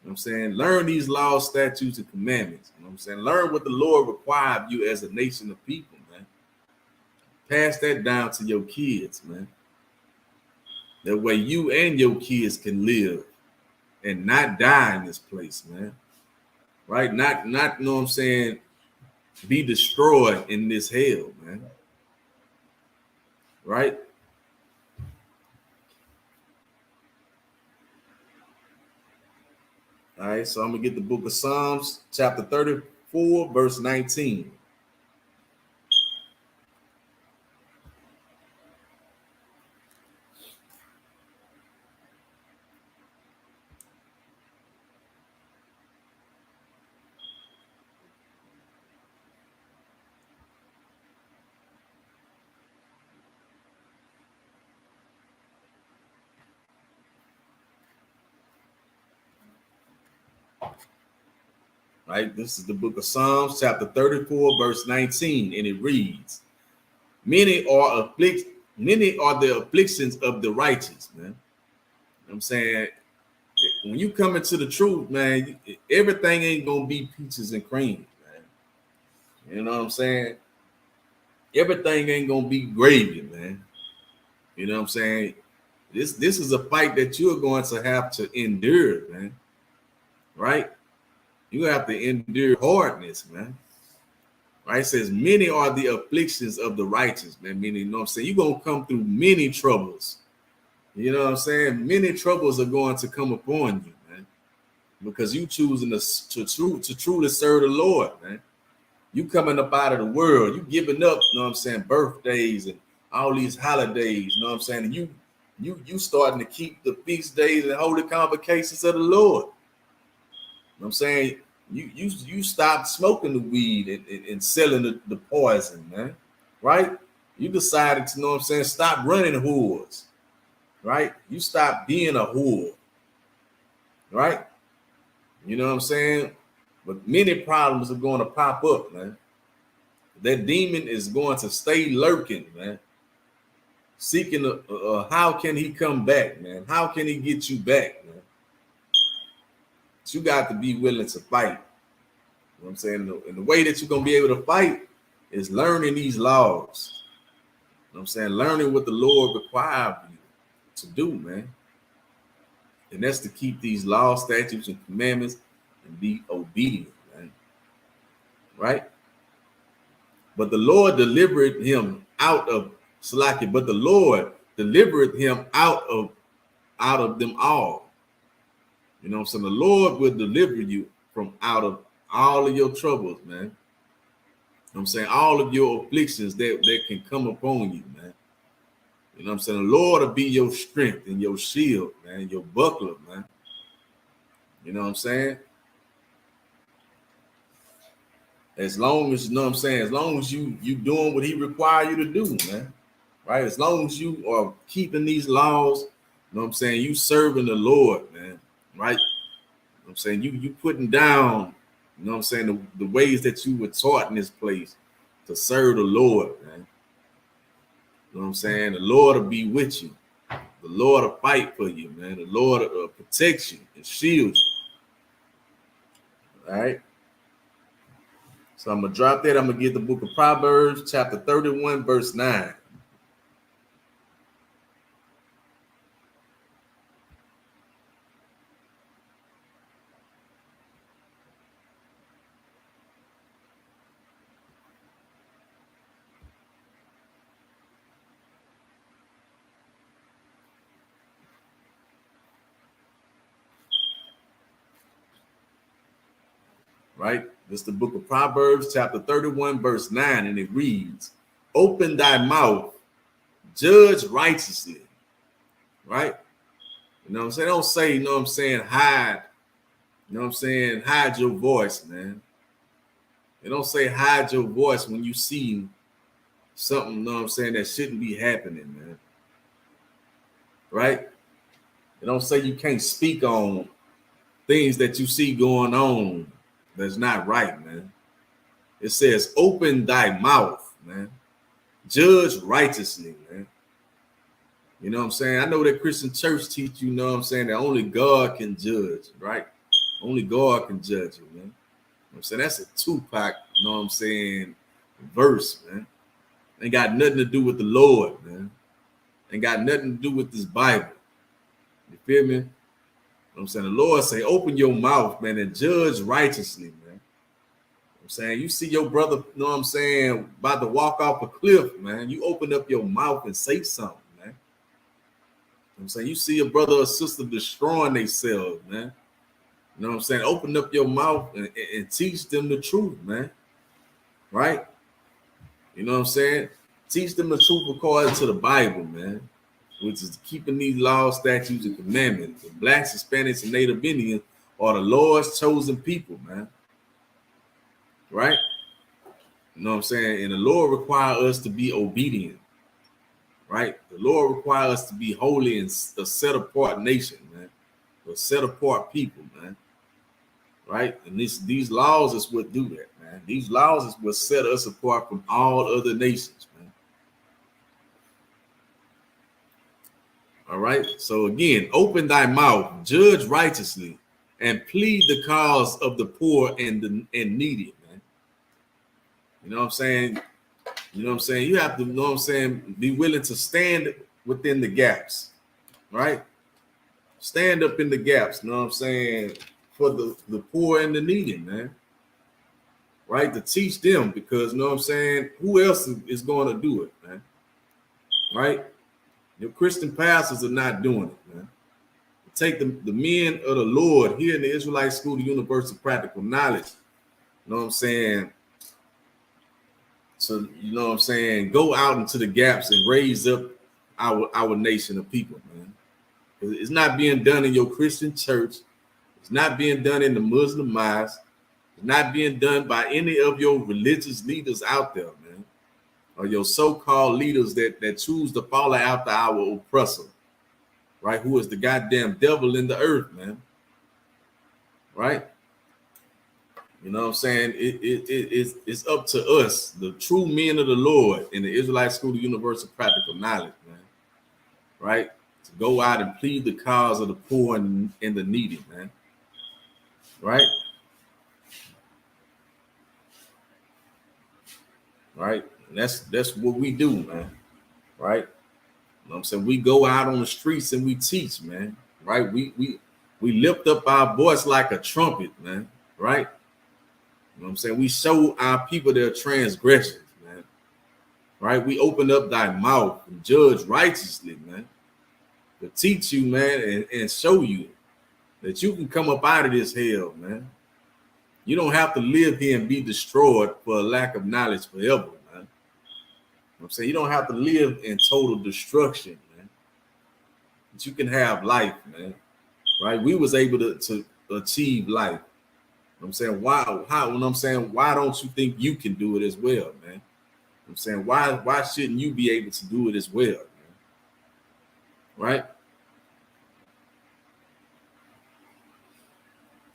You know what I'm saying? Learn these laws, statutes, and commandments. You know what I'm saying? Learn what the Lord required of you as a nation of people, man. Pass that down to your kids, man. That way you and your kids can live and not die in this place, man. Right? Not, you know what I'm saying, be destroyed in this hell, man. Right? All right, so I'm going to get the book of Psalms, chapter 34, verse 19. Right, this is the book of Psalms, chapter 34, verse 19, and it reads, Many are the afflictions of the righteous, man. You know what I'm saying? When you come into the truth, man, everything ain't gonna be peaches and cream, man. You know what I'm saying? Everything ain't gonna be gravy, man. You know what I'm saying? This is a fight that you're going to have to endure, man. Right? You have to endure hardness, man. Right? It says, many are the afflictions of the righteous, man. Meaning, you know what I'm saying? You're going to come through many troubles. You know what I'm saying? Many troubles are going to come upon you, man. Because you choosing to truly serve the Lord, man. You coming up out of the world. You giving up, you know what I'm saying, birthdays and all these holidays, you know what I'm saying? And you starting to keep the feast days and holy convocations of the Lord. You know what I'm saying? You stopped smoking the weed and selling the poison, man. Right? You decided to, you know what I'm saying, stop running whores. Right? You stopped being a whore. Right? You know what I'm saying? But many problems are going to pop up, man. That demon is going to stay lurking, man. Seeking how can he come back, man? How can he get you back, man? But you got to be willing to fight. You know what I'm saying? And the way that you're going to be able to fight is learning these laws. You know what I'm saying? Learning what the Lord requires you to do, man. And that's to keep these laws, statutes, and commandments and be obedient, man. Right? But the Lord delivered him out of Salaki, but the Lord delivered him out of them all. You know what I'm saying? The Lord will deliver you from out of all of your troubles, man. You know what I'm saying? All of your afflictions that can come upon you, man. You know what I'm saying? The Lord will be your strength and your shield, man, your buckler, man. You know what I'm saying? As long as, you know what I'm saying, as long as you doing what he requires you to do, man. Right? As long as you are keeping these laws, you know what I'm saying, you serving the Lord, man. Right? You know what I'm saying? You putting down, you know what I'm saying, the ways that you were taught in this place to serve the Lord, man. You know what I'm saying? The Lord will be with you. The Lord will fight for you, man. The Lord will protect you and shield you. All right? So I'm going to drop that. I'm going to get the book of Proverbs, chapter 31, verse 9. Right? This is the book of Proverbs, chapter 31, verse 9, and it reads, open thy mouth, judge righteously. Right? You know what I'm saying? Don't say, you know what I'm saying, hide. You know what I'm saying? Hide your voice, man. They don't say hide your voice when you see something, you know what I'm saying, that shouldn't be happening, man. Right? They don't say you can't speak on things that you see going on that's not right, man. It says, open thy mouth, man. Judge righteously, man. You know what I'm saying? I know that Christian church teach you, know what I'm saying, that only God can judge, right? Only God can judge you, man. You know what I'm saying? That's a Tupac, you know what I'm saying, verse, man. Ain't got nothing to do with the Lord, man. Ain't got nothing to do with this Bible. You feel me? You know what I'm saying? The Lord say, open your mouth, man, and judge righteously, man. You know what I'm saying? You see your brother, you know what I'm saying, about to walk off a cliff, man. You open up your mouth and say something, man. You know what I'm saying? You see a brother or sister destroying themselves, man. You know what I'm saying? Open up your mouth and teach them the truth, man. Right? You know what I'm saying? Teach them the truth according to the Bible, man. Which is keeping these laws, statutes, and commandments. The blacks, Hispanics, and Native Indians are the Lord's chosen people, man. Right? You know what I'm saying? And the Lord requires us to be obedient. Right? The Lord requires us to be holy and a set apart nation, man. A set apart people, man. Right? And these laws is what do that, man. These laws is what set us apart from all other nations, man. All right. So again, open thy mouth, judge righteously, and plead the cause of the poor and needy, man. You know what I'm saying? You know what I'm saying? You have to, you know what I'm saying, be willing to stand within the gaps, right? Stand up in the gaps, you know what I'm saying, for the poor and the needy, man. Right? To teach them, because you know what I'm saying, who else is going to do it, man? Right? Your Christian pastors are not doing it, man. Take the men of the Lord here in the Israelite School, the Universal Practical Knowledge, you know what I'm saying? So, you know what I'm saying, go out into the gaps and raise up our nation of people, man. It's not being done in your Christian church. It's not being done in the Muslim mosque. It's not being done by any of your religious leaders out there, man, or your so-called leaders that choose to follow after our oppressor, right? Who is the goddamn devil in the earth, man. Right? You know what I'm saying? It's up to us, the true men of the Lord in the Israelite School of Universal Practical Knowledge, man. Right? To go out and plead the cause of the poor and the needy, man. Right? Right? And that's what we do, man. Right? You know what I'm saying? We go out on the streets and we teach, man. Right? We lift up our voice like a trumpet, man. Right? You know what I'm saying? We show our people their transgressions, man. Right? We open up thy mouth and judge righteously, man. To teach you, man, and show you that you can come up out of this hell, man. You don't have to live here and be destroyed for a lack of knowledge forever, man. You know what I'm saying? You don't have to live in total destruction, man. But you can have life, man. Right? We was able to achieve life. I'm saying, why don't you think you can do it as well, man? I'm saying, why shouldn't you be able to do it as well, man? Right?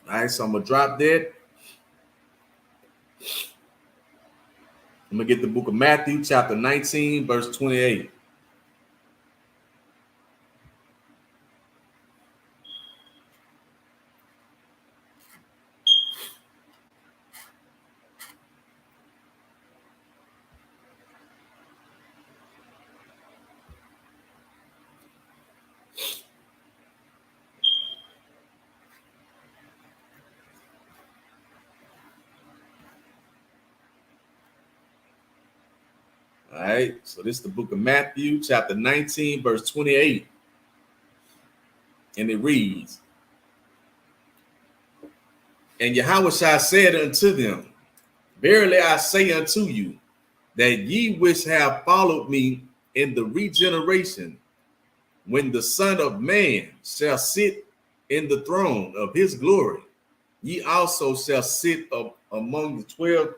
All right, so I'm gonna drop that. I'm gonna get the book of Matthew, chapter 19, verse 28. All right, so this is the book of Matthew, chapter 19, verse 28. And it reads, and Yahushua said unto them, verily I say unto you, that ye which have followed me in the regeneration, when the Son of Man shall sit in the throne of his glory, ye also shall sit up among the 12,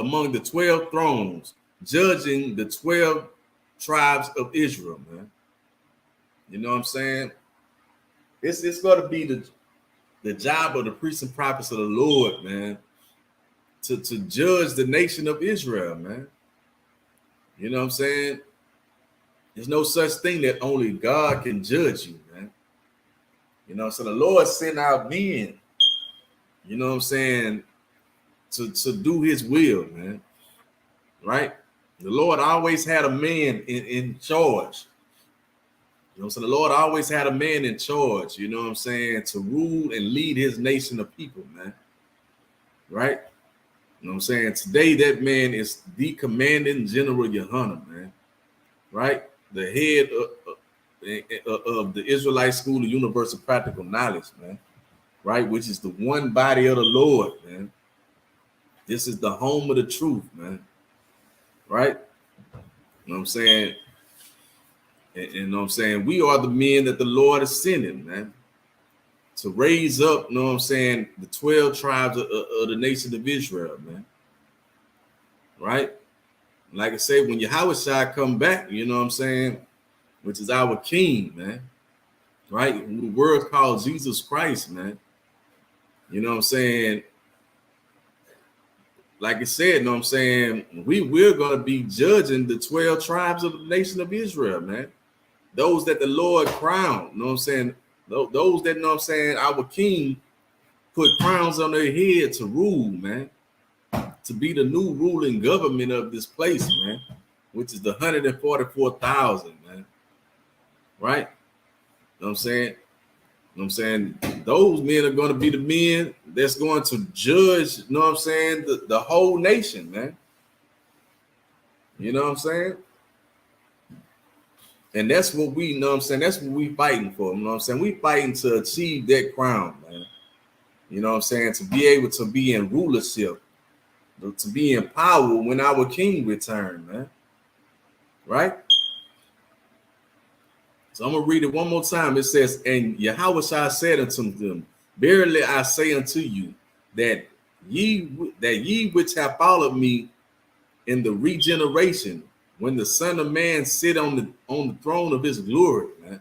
among the 12 thrones, judging the 12 tribes of Israel, man. You know what I'm saying? It's going to be the job of the priests and prophets of the Lord, man, to judge the nation of Israel, man. You know what I'm saying? There's no such thing that only God can judge you, man. You know, so the Lord sent out men, you know what I'm saying, to do his will, man. Right? The Lord always had a man in charge. You know, so the Lord always had a man in charge, you know what I'm saying, to rule and lead his nation of people, man. Right? You know what I'm saying? Today, that man is the commanding general YAHANNA, man. Right? The head of the Israelite School of Universal Practical Knowledge, man. Right? Which is the one body of the Lord, man. This is the home of the truth, man. Right? You know what I'm saying? And you know what I'm saying? We are the men that the Lord is sending, man, to raise up, you know what I'm saying, the 12 tribes of the nation of Israel, man. Right? Like I said, when Yahushua come back, you know what I'm saying, which is our king, man. Right? Who the world calls Jesus Christ, man. You know what I'm saying? Like I said, you know what I'm saying, we're going to be judging the 12 tribes of the nation of Israel, man. those that the Lord crowned, you know what I'm saying? Those that, you know what I'm saying, our king put crowns on their head to rule, man, to be the new ruling government of this place, man, which is the 144,000, man, right? You know what I'm saying? You know what I'm saying? Those men are going to be the men that's going to judge, you know what I'm saying, the whole nation, man. You know what I'm saying? And that's what we, you know what I'm saying, that's what we fighting for, you know what I'm saying? We fighting to achieve that crown, man. You know what I'm saying? To be able to be in rulership, to be in power when our king return, man. Right? So I'm going to read it one more time. It says, and Yahweh said unto them, verily I say unto you, that ye which have followed me in the regeneration, when the Son of Man sit on the throne of his glory, man.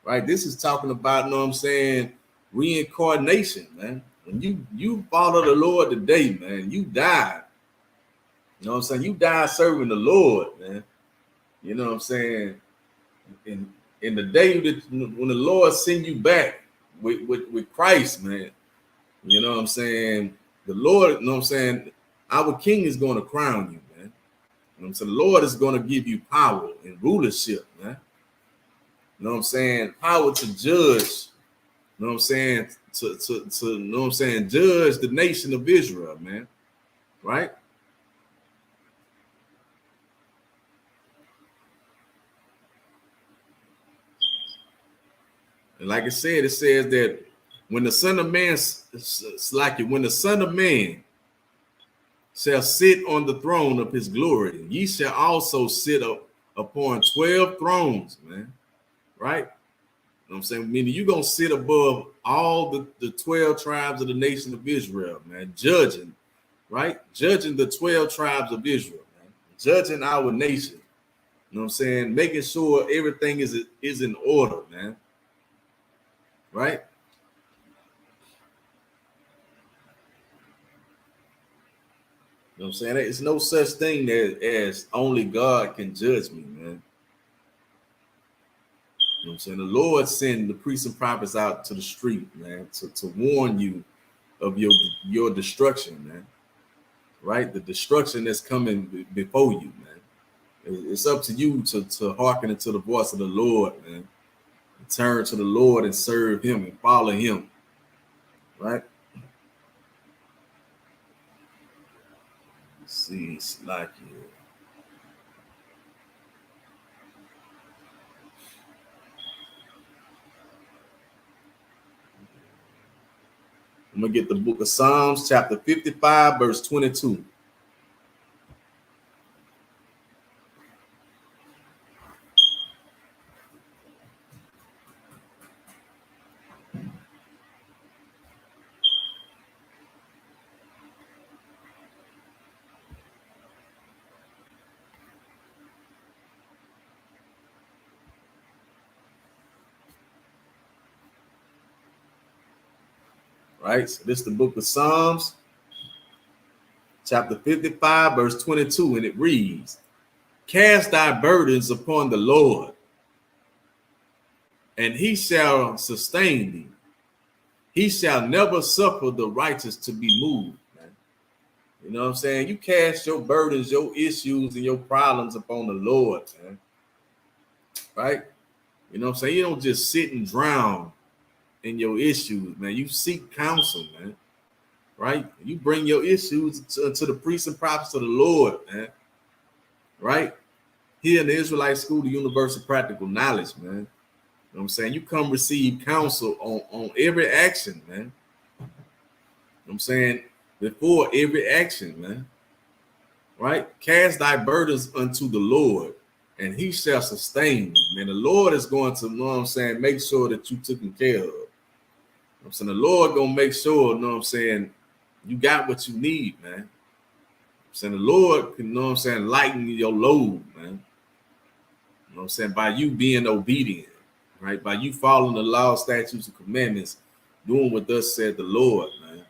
Right? This is talking about, you know what I'm saying, reincarnation, man. When you follow the Lord today, man, you die. You know what I'm saying? You die serving the Lord, man. You know what I'm saying? In the day that when the Lord send you back with Christ, man, you know what I'm saying? The Lord, you know what I'm saying? Our King is going to crown you, man. You know what I'm saying? The Lord is going to give you power and rulership, man. You know what I'm saying? Power to judge, you know what I'm saying? To you know what I'm saying? Judge the nation of Israel, man. Right? And like I said, it says that when the Son of Man, when the Son of Man shall sit on the throne of his glory, ye shall also sit up upon 12 thrones, man. Right? You know what I'm saying? Meaning you're going to sit above all the 12 tribes of the nation of Israel, man, judging, right? Judging the 12 tribes of Israel, man. Judging our nation. You know what I'm saying? Making sure everything is in order, man. Right? You know what I'm saying? It's no such thing as only God can judge me, man. You know what I'm saying? The Lord sent the priests and prophets out to the street, man, to warn you of your destruction, man. Right? The destruction that's coming before you, man. It's up to you to hearken into the voice of the Lord, man. Turn to the Lord and serve him and follow him. Right? Let's see, it's like you. I'm going to get the book of Psalms, chapter 55, verse 22. Right? So this is the book of Psalms, chapter 55, verse 22, and it reads, cast thy burdens upon the Lord, and he shall sustain thee. He shall never suffer the righteous to be moved. Man. You know what I'm saying? You cast your burdens, your issues, and your problems upon the Lord, man. Right? You know what I'm saying? You don't just sit and drown in your issues, man. You seek counsel, man. Right? You bring your issues to the priests and prophets of the Lord, man. Right? Here in the Israelite School, the Universal Practical Knowledge, man. You know what I'm saying? You come receive counsel on every action, man. You know what I'm saying? Before every action, man. Right? Cast thy burdens unto the Lord, and he shall sustain you, man. The Lord is going to, you know what I'm saying, make sure that you taken care of. You know what I'm saying? The Lord gonna make sure, you know what I'm saying, you got what you need, man. You know what I'm saying? The Lord can, you know what I'm saying, lighten your load, man. You know what I'm saying? By you being obedient, right? By you following the law, statutes, and commandments, doing what thus said the Lord, man. You know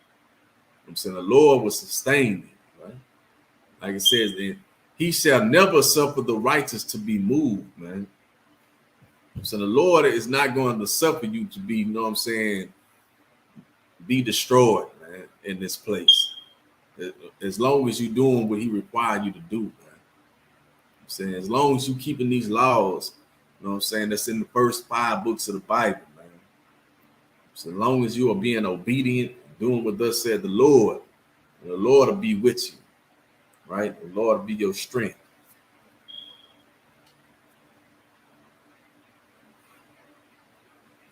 what I'm saying? The Lord will sustain you, right? Like it says, he shall never suffer the righteous to be moved, man. So the Lord is not going to suffer you to be, you know what I'm saying, be destroyed, man, in this place. As long as you're doing what he required you to do, man. I'm saying, as long as you keeping these laws, you know what I'm saying, that's in the first 5 books of the Bible, man. So as long as you are being obedient, doing what thus said the Lord will be with you, right? The Lord will be your strength.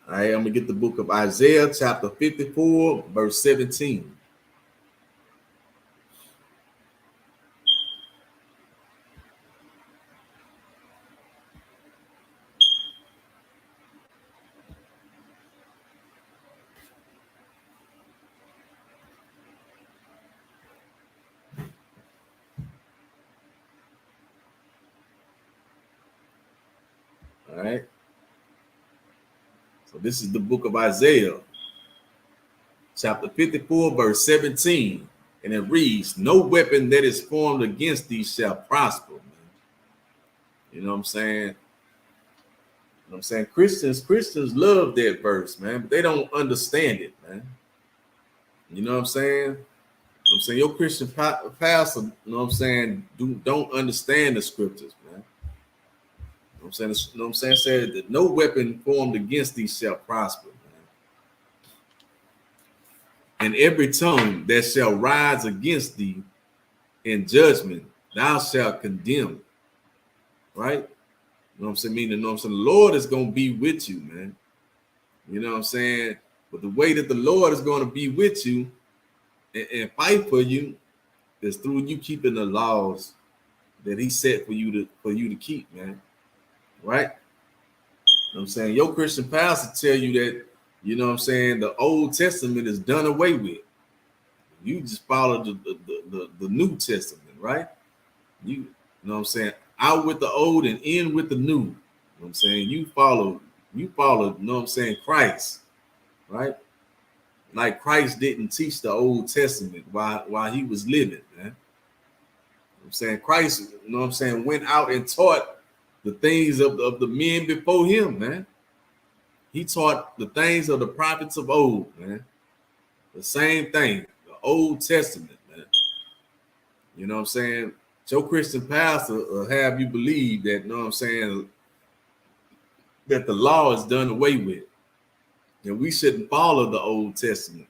All right, I'm gonna get the book of Isaiah, chapter 54, verse 17. All right. So this is the book of Isaiah, chapter 54, verse 17. And it reads, no weapon that is formed against thee shall prosper, man. You know what I'm saying? You know what I'm saying? Christians love that verse, man, but they don't understand it, man. You know what I'm saying? I'm saying your Christian pastor, you know what I'm saying, don't understand the scriptures, man. You know what I'm saying? You know what I'm saying? Said that no weapon formed against thee shall prosper, man. And every tongue that shall rise against thee in judgment, thou shalt condemn. Right? You know what I'm saying? Meaning, you know what I'm saying? The Lord is going to be with you, man. You know what I'm saying? But the way that the Lord is going to be with you and fight for you is through you keeping the laws that he set for you to keep, man. Right? You know what I'm saying? Your Christian pastor tell you that, you know what I'm saying, the Old Testament is done away with. You just follow the New Testament, right? You know what I'm saying? Out with the old and in with the new. You know what I'm saying? You follow, you know what I'm saying, Christ, right? Like Christ didn't teach the Old Testament while he was living, man. You know what I'm saying? Christ, you know what I'm saying, went out and taught the things of the men before him, man. He taught the things of the prophets of old, man. The same thing, the Old Testament, man. You know what I'm saying? Your Christian pastor will have you believe that, you know what I'm saying, that the law is done away with. And we shouldn't follow the Old Testament.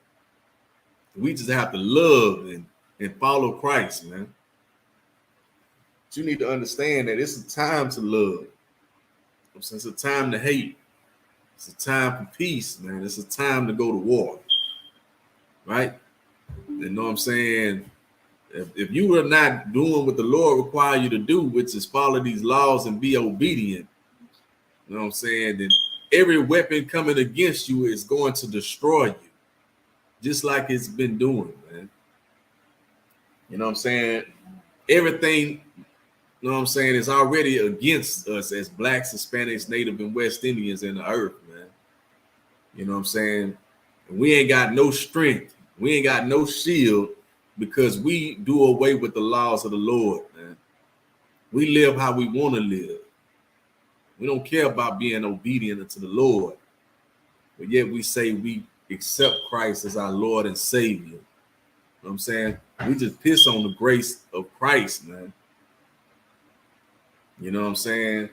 We just have to love and follow Christ, man. But you need to understand that it's a time to love. It's a time to hate. It's a time for peace, man. It's a time to go to war. Right? You know what I'm saying? If you are not doing what the Lord requires you to do, which is follow these laws and be obedient, you know what I'm saying, then every weapon coming against you is going to destroy you, just like it's been doing, man. You know what I'm saying? Everything, you know what I'm saying, is already against us as blacks, Hispanics, Native, and West Indians in the earth, man. You know what I'm saying? We ain't got no strength. We ain't got no shield because we do away with the laws of the Lord, man. We live how we want to live. We don't care about being obedient to the Lord, but yet we say we accept Christ as our Lord and Savior. You know what I'm saying? We just piss on the grace of Christ, man. You know what I'm saying?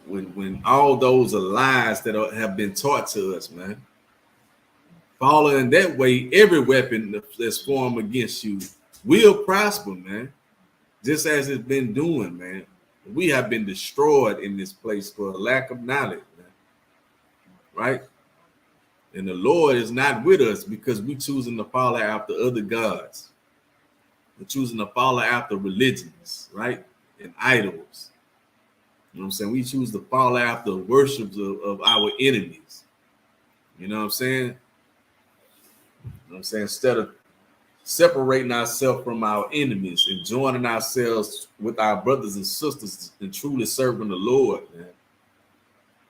When all those are lies that have been taught to us, man. Following that way, every weapon that's formed against you will prosper, man. Just as it's been doing, man. We have been destroyed in this place for a lack of knowledge, man. Right? And the Lord is not with us because we're choosing to follow after other gods. We're choosing to follow after religions, right? And idols. You know what I'm saying? We choose to follow after worships of our enemies. You know what I'm saying? You know what I'm saying? Instead of separating ourselves from our enemies and joining ourselves with our brothers and sisters and truly serving the Lord, man.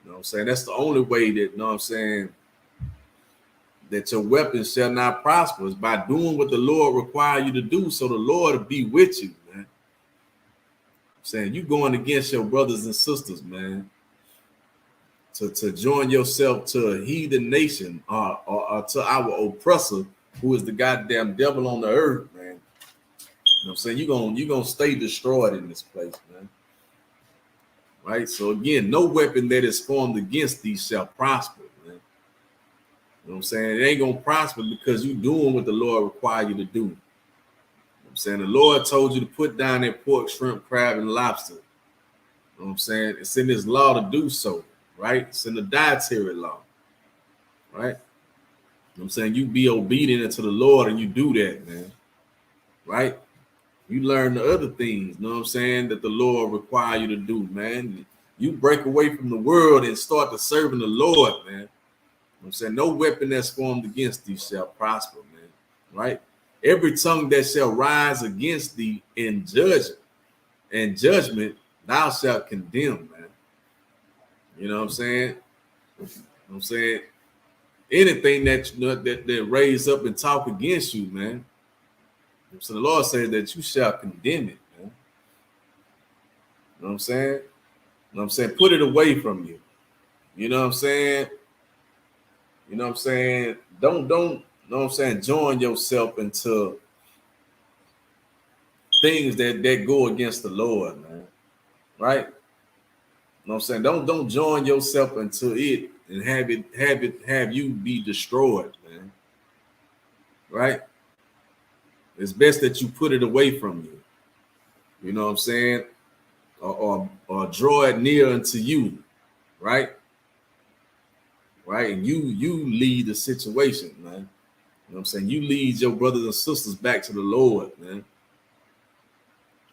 You know what I'm saying? That's the only way that, you know what I'm saying, that your weapons shall not prosper is by doing what the Lord requires you to do, so the Lord will be with you, man. I'm saying you going against your brothers and sisters, man. to join yourself to a heathen nation or to our oppressor, who is the goddamn devil on the earth, man. You know what I'm saying? You're gonna stay destroyed in this place, man. Right? So again, no weapon that is formed against thee shall prosper, man. You know what I'm saying? It ain't gonna prosper because you're doing what the Lord require you to do. You know what I'm saying? The Lord told you to put down that pork, shrimp, crab, and lobster. You know what I'm saying? It's in His law to do so, right? It's in the dietary law, right? You know what I'm saying? You be obedient unto the Lord and you do that, man, right? You learn the other things, you know what I'm saying, that the Lord require you to do, man. You break away from the world and start to serving the Lord, man. You know what I'm saying? No weapon that's formed against thee shall prosper, man, right? Every tongue that shall rise against thee in judgment, thou shalt condemn, man. You know what I'm saying? You know what I'm saying? Anything that that raise up and talk against you, man. So the Lord says that you shall condemn it, man. You know what I'm saying? You know what I'm saying? Put it away from you. You know what I'm saying? You know what I'm saying? Don't, you know what I'm saying? Join yourself into things that go against the Lord, man. Right? You know what I'm saying? Don't join yourself into it and have you be destroyed, man. Right? It's best that you put it away from you. You know what I'm saying? Or draw it near unto you, right? Right? And you lead the situation, man. You know what I'm saying? You lead your brothers and sisters back to the Lord, man. You know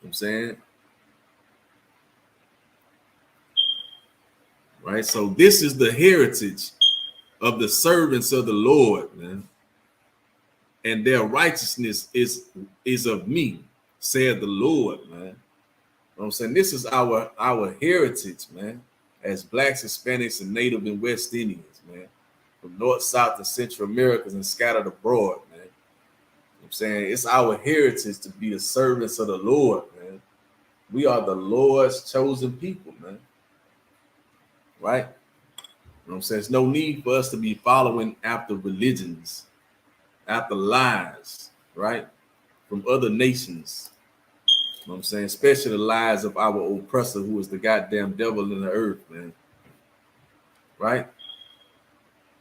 what I'm saying? Right? So this is the heritage of the servants of the Lord, man. And their righteousness is of me, said the Lord, man. You know what I'm saying? This is our heritage, man, as Blacks, Hispanics, and Native and West Indians, man, from North, South, and Central Americas and scattered abroad, man. You know what I'm saying? It's our heritage to be the servants of the Lord, man. We are the Lord's chosen people, man. Right? You know what I'm saying? There's no need for us to be following after religions, after lies, right? From other nations. You know what I'm saying? Especially the lies of our oppressor, who is the goddamn devil in the earth, man. Right?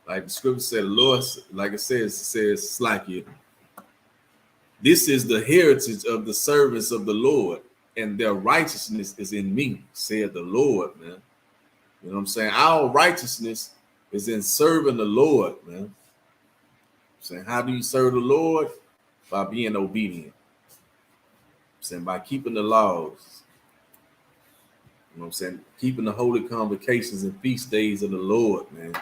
Like the scripture said, the Lord, like it says it's like it. This is the heritage of the servants of the Lord, and their righteousness is in me, said the Lord, man. You know what I'm saying? Our righteousness is in serving the Lord, man. You know I'm saying, how do you serve the Lord? By being obedient. I'm saying, by keeping the laws. You know what I'm saying? Keeping the holy convocations and feast days of the Lord, man.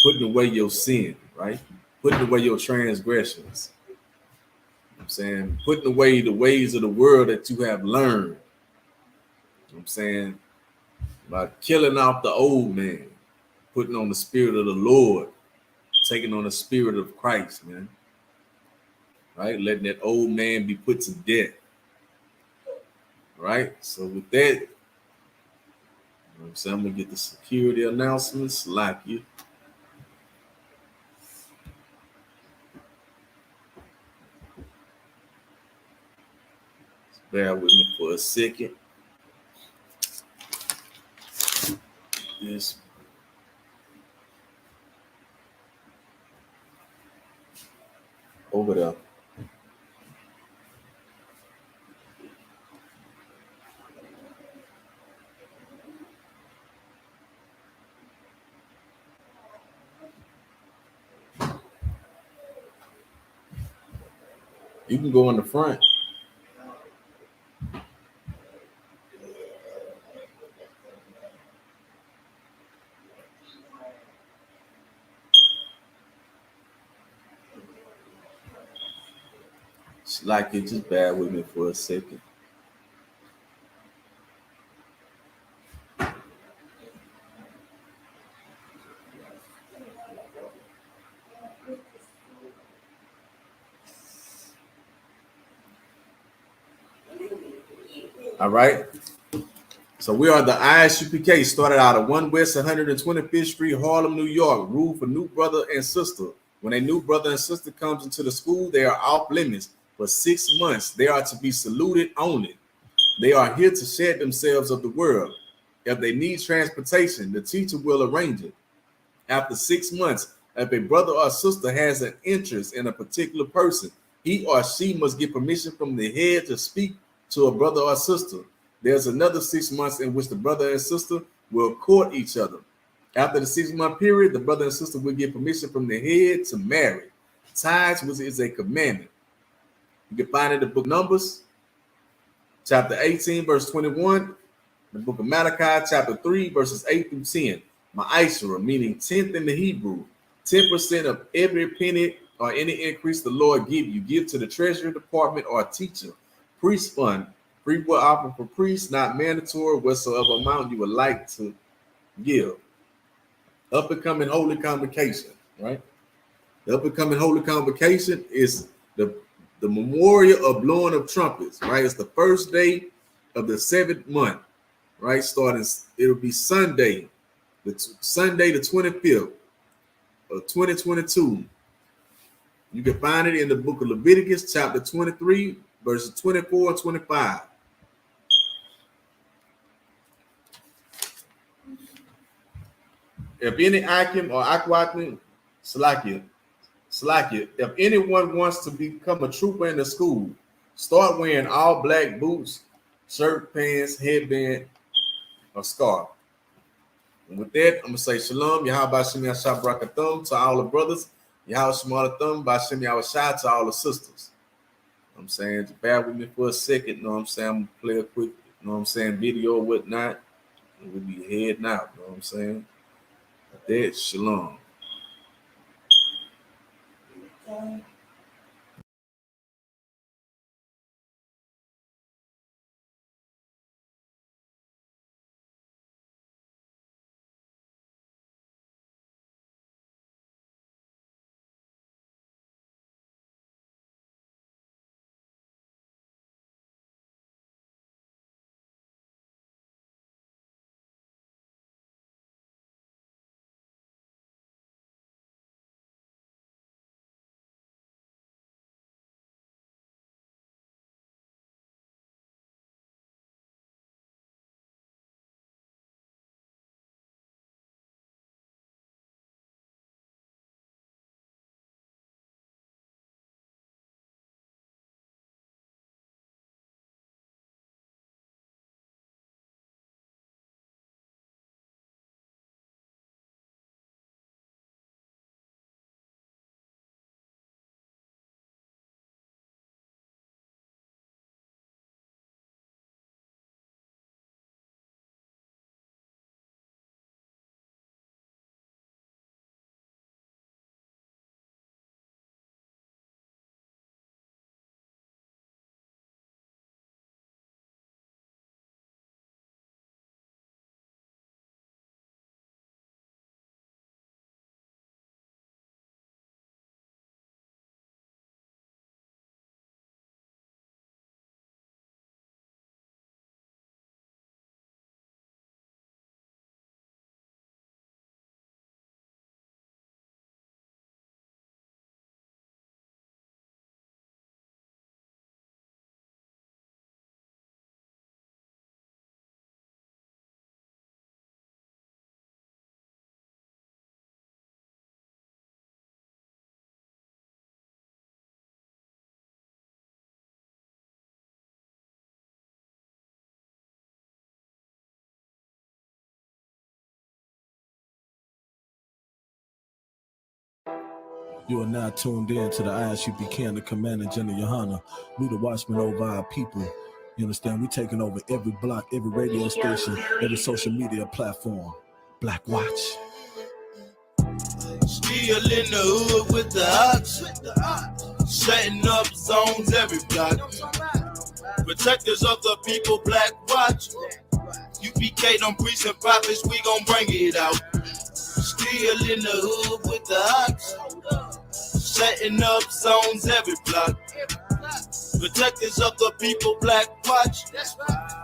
Putting away your sin, right? Putting away your transgressions. You know what I'm saying? Putting away the ways of the world that you have learned. You know what I'm saying? By killing off the old man, putting on the spirit of the Lord, taking on the spirit of Christ, man. Right? Letting that old man be put to death. Right? So with that, you know what I'm saying, I'm gonna get the security announcements like you. Bear with me for a second. This over there. You can go in the front. It's like it, just bear with me for a second. All right. So we are the I.S.U.P.K, started out of 1 West 125th Street, Harlem, New York. Rule for new brother and sister. When a new brother and sister comes into the school, they are off limits for 6 months. They are to be saluted only. They are here to shed themselves of the world. If they need transportation, the teacher will arrange it. After 6 months, if a brother or sister has an interest in a particular person, he or she must get permission from the head to speak to a brother or sister. There's another 6 months in which the brother and sister will court each other. After the 6 month period, the brother and sister will get permission from the head to marry. Tithes, which is a commandment. You can find it in the book of Numbers, chapter 18, verse 21. The book of Malachi, chapter 3, verses 8 through 10. Ma'asera, meaning 10th in the Hebrew. 10% of every penny or any increase the Lord give you. Give to the treasury department or teacher. Priest fund. Free will offer for priests, not mandatory, whatsoever amount you would like to give. Up and coming holy convocation, right? The up and coming holy convocation is the memorial of blowing of trumpets, right? It's the first day of the 7th month, right? Starting, it'll be Sunday, Sunday the 25th of 2022. You can find it in the book of Leviticus, chapter 23, verses 24 and 25. If any Akim or Akwatim, Salakia, if anyone wants to become a trooper in the school, start wearing all black boots, shirt, pants, headband, or scarf. And with that, I'm going to say Shalom, Yahweh Shem Yashab Brakathum to all the brothers, Yahweh Shemar Thumb, Bashem Yahweh Shah to all the sisters. I'm saying, just bear with me for a second, you know what I'm saying? I'm going to play a quick, you know what I'm saying, video or whatnot, and we'll be heading out, you know what I'm saying? That Shalom. You are now tuned in to the I.S.U.P.K and the Commander General YAHANNA. We the watchmen over our people. You understand? We taking over every block, every radio station, every social media platform. Black Watch. Still in the hood with the ox, setting up zones every block. Protectors of the people, Black Watch. UPK, them priests and prophets, we gon' bring it out. Still in the hood with the ox, setting up zones every block. Protectors of the people, Black Watch.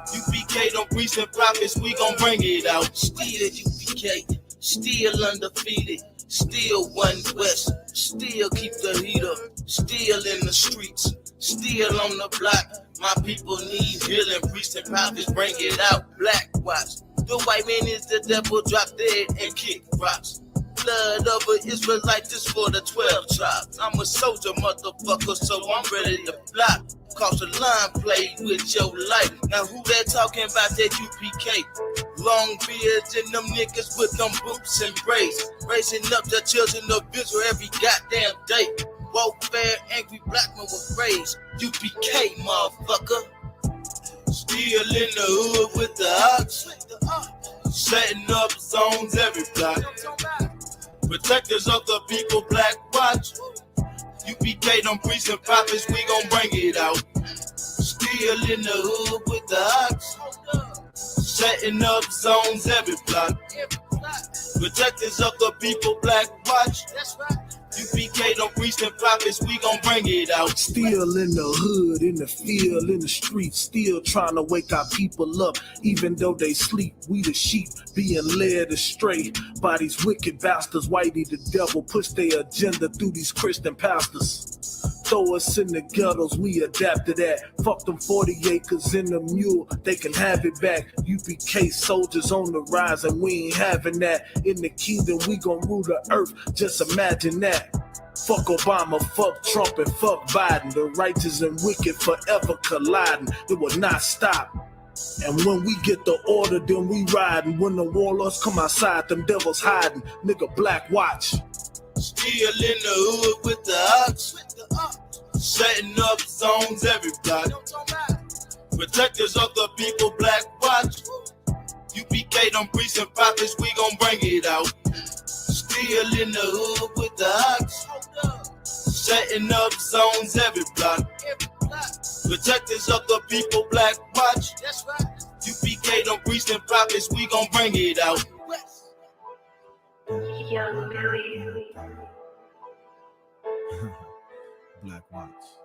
UPK, UPK, them recent profits, we gon' bring it out. Still UPK, still undefeated, still one West, still keep the heat up, still in the streets, still on the block. My people need healing, recent profits, bring it out. Black watch, the white man is the devil, drop dead and kick rocks. Blood of an Israelite, this for the 12 tribes. I'm a soldier, motherfucker, so I'm ready to fly. Cause the line play with your life. Now who that talking about that UPK? Long beards and them niggas with them boots and braids. Raising up the children of Israel every goddamn day. Warfare, angry black men with rage. UPK, motherfucker. Still in the hood with the ox. Setting up zones every block. Protectors of the people, black watch. UPK, them recent profits, we gon' bring it out. Still in the hood with the ox. Setting up zones every block. Protectors of the people, black watch. UPK, them recent profits, we gon' bring it out. Still in the hood, in the field, in the streets, still trying to wake our people up, even though they sleep. We the sheep being led astray by these wicked bastards. Whitey the devil push their agenda through these Christian pastors. Throw us in the ghettos, we adapt to that. Fuck them 40 acres in the mule, they can have it back. UPK soldiers on the rise and we ain't having that. In the kingdom we gon' rule the earth, just imagine that. Fuck Obama, fuck Trump, and fuck Biden. The righteous and wicked forever colliding, it will not stop. And when we get the order, then we riding. When the warlords come outside, them devils hiding. Nigga, black watch. Still in the hood with the ox. Setting up zones every block. Protectors of the people, black watch. UPK, them recent profits, we gon' bring it out. Still in the hood with the ox. Setting up zones every block. Protectors of the people, black watch. UPK, them recent profits, we gon' bring it out. Young Billy. Black watch.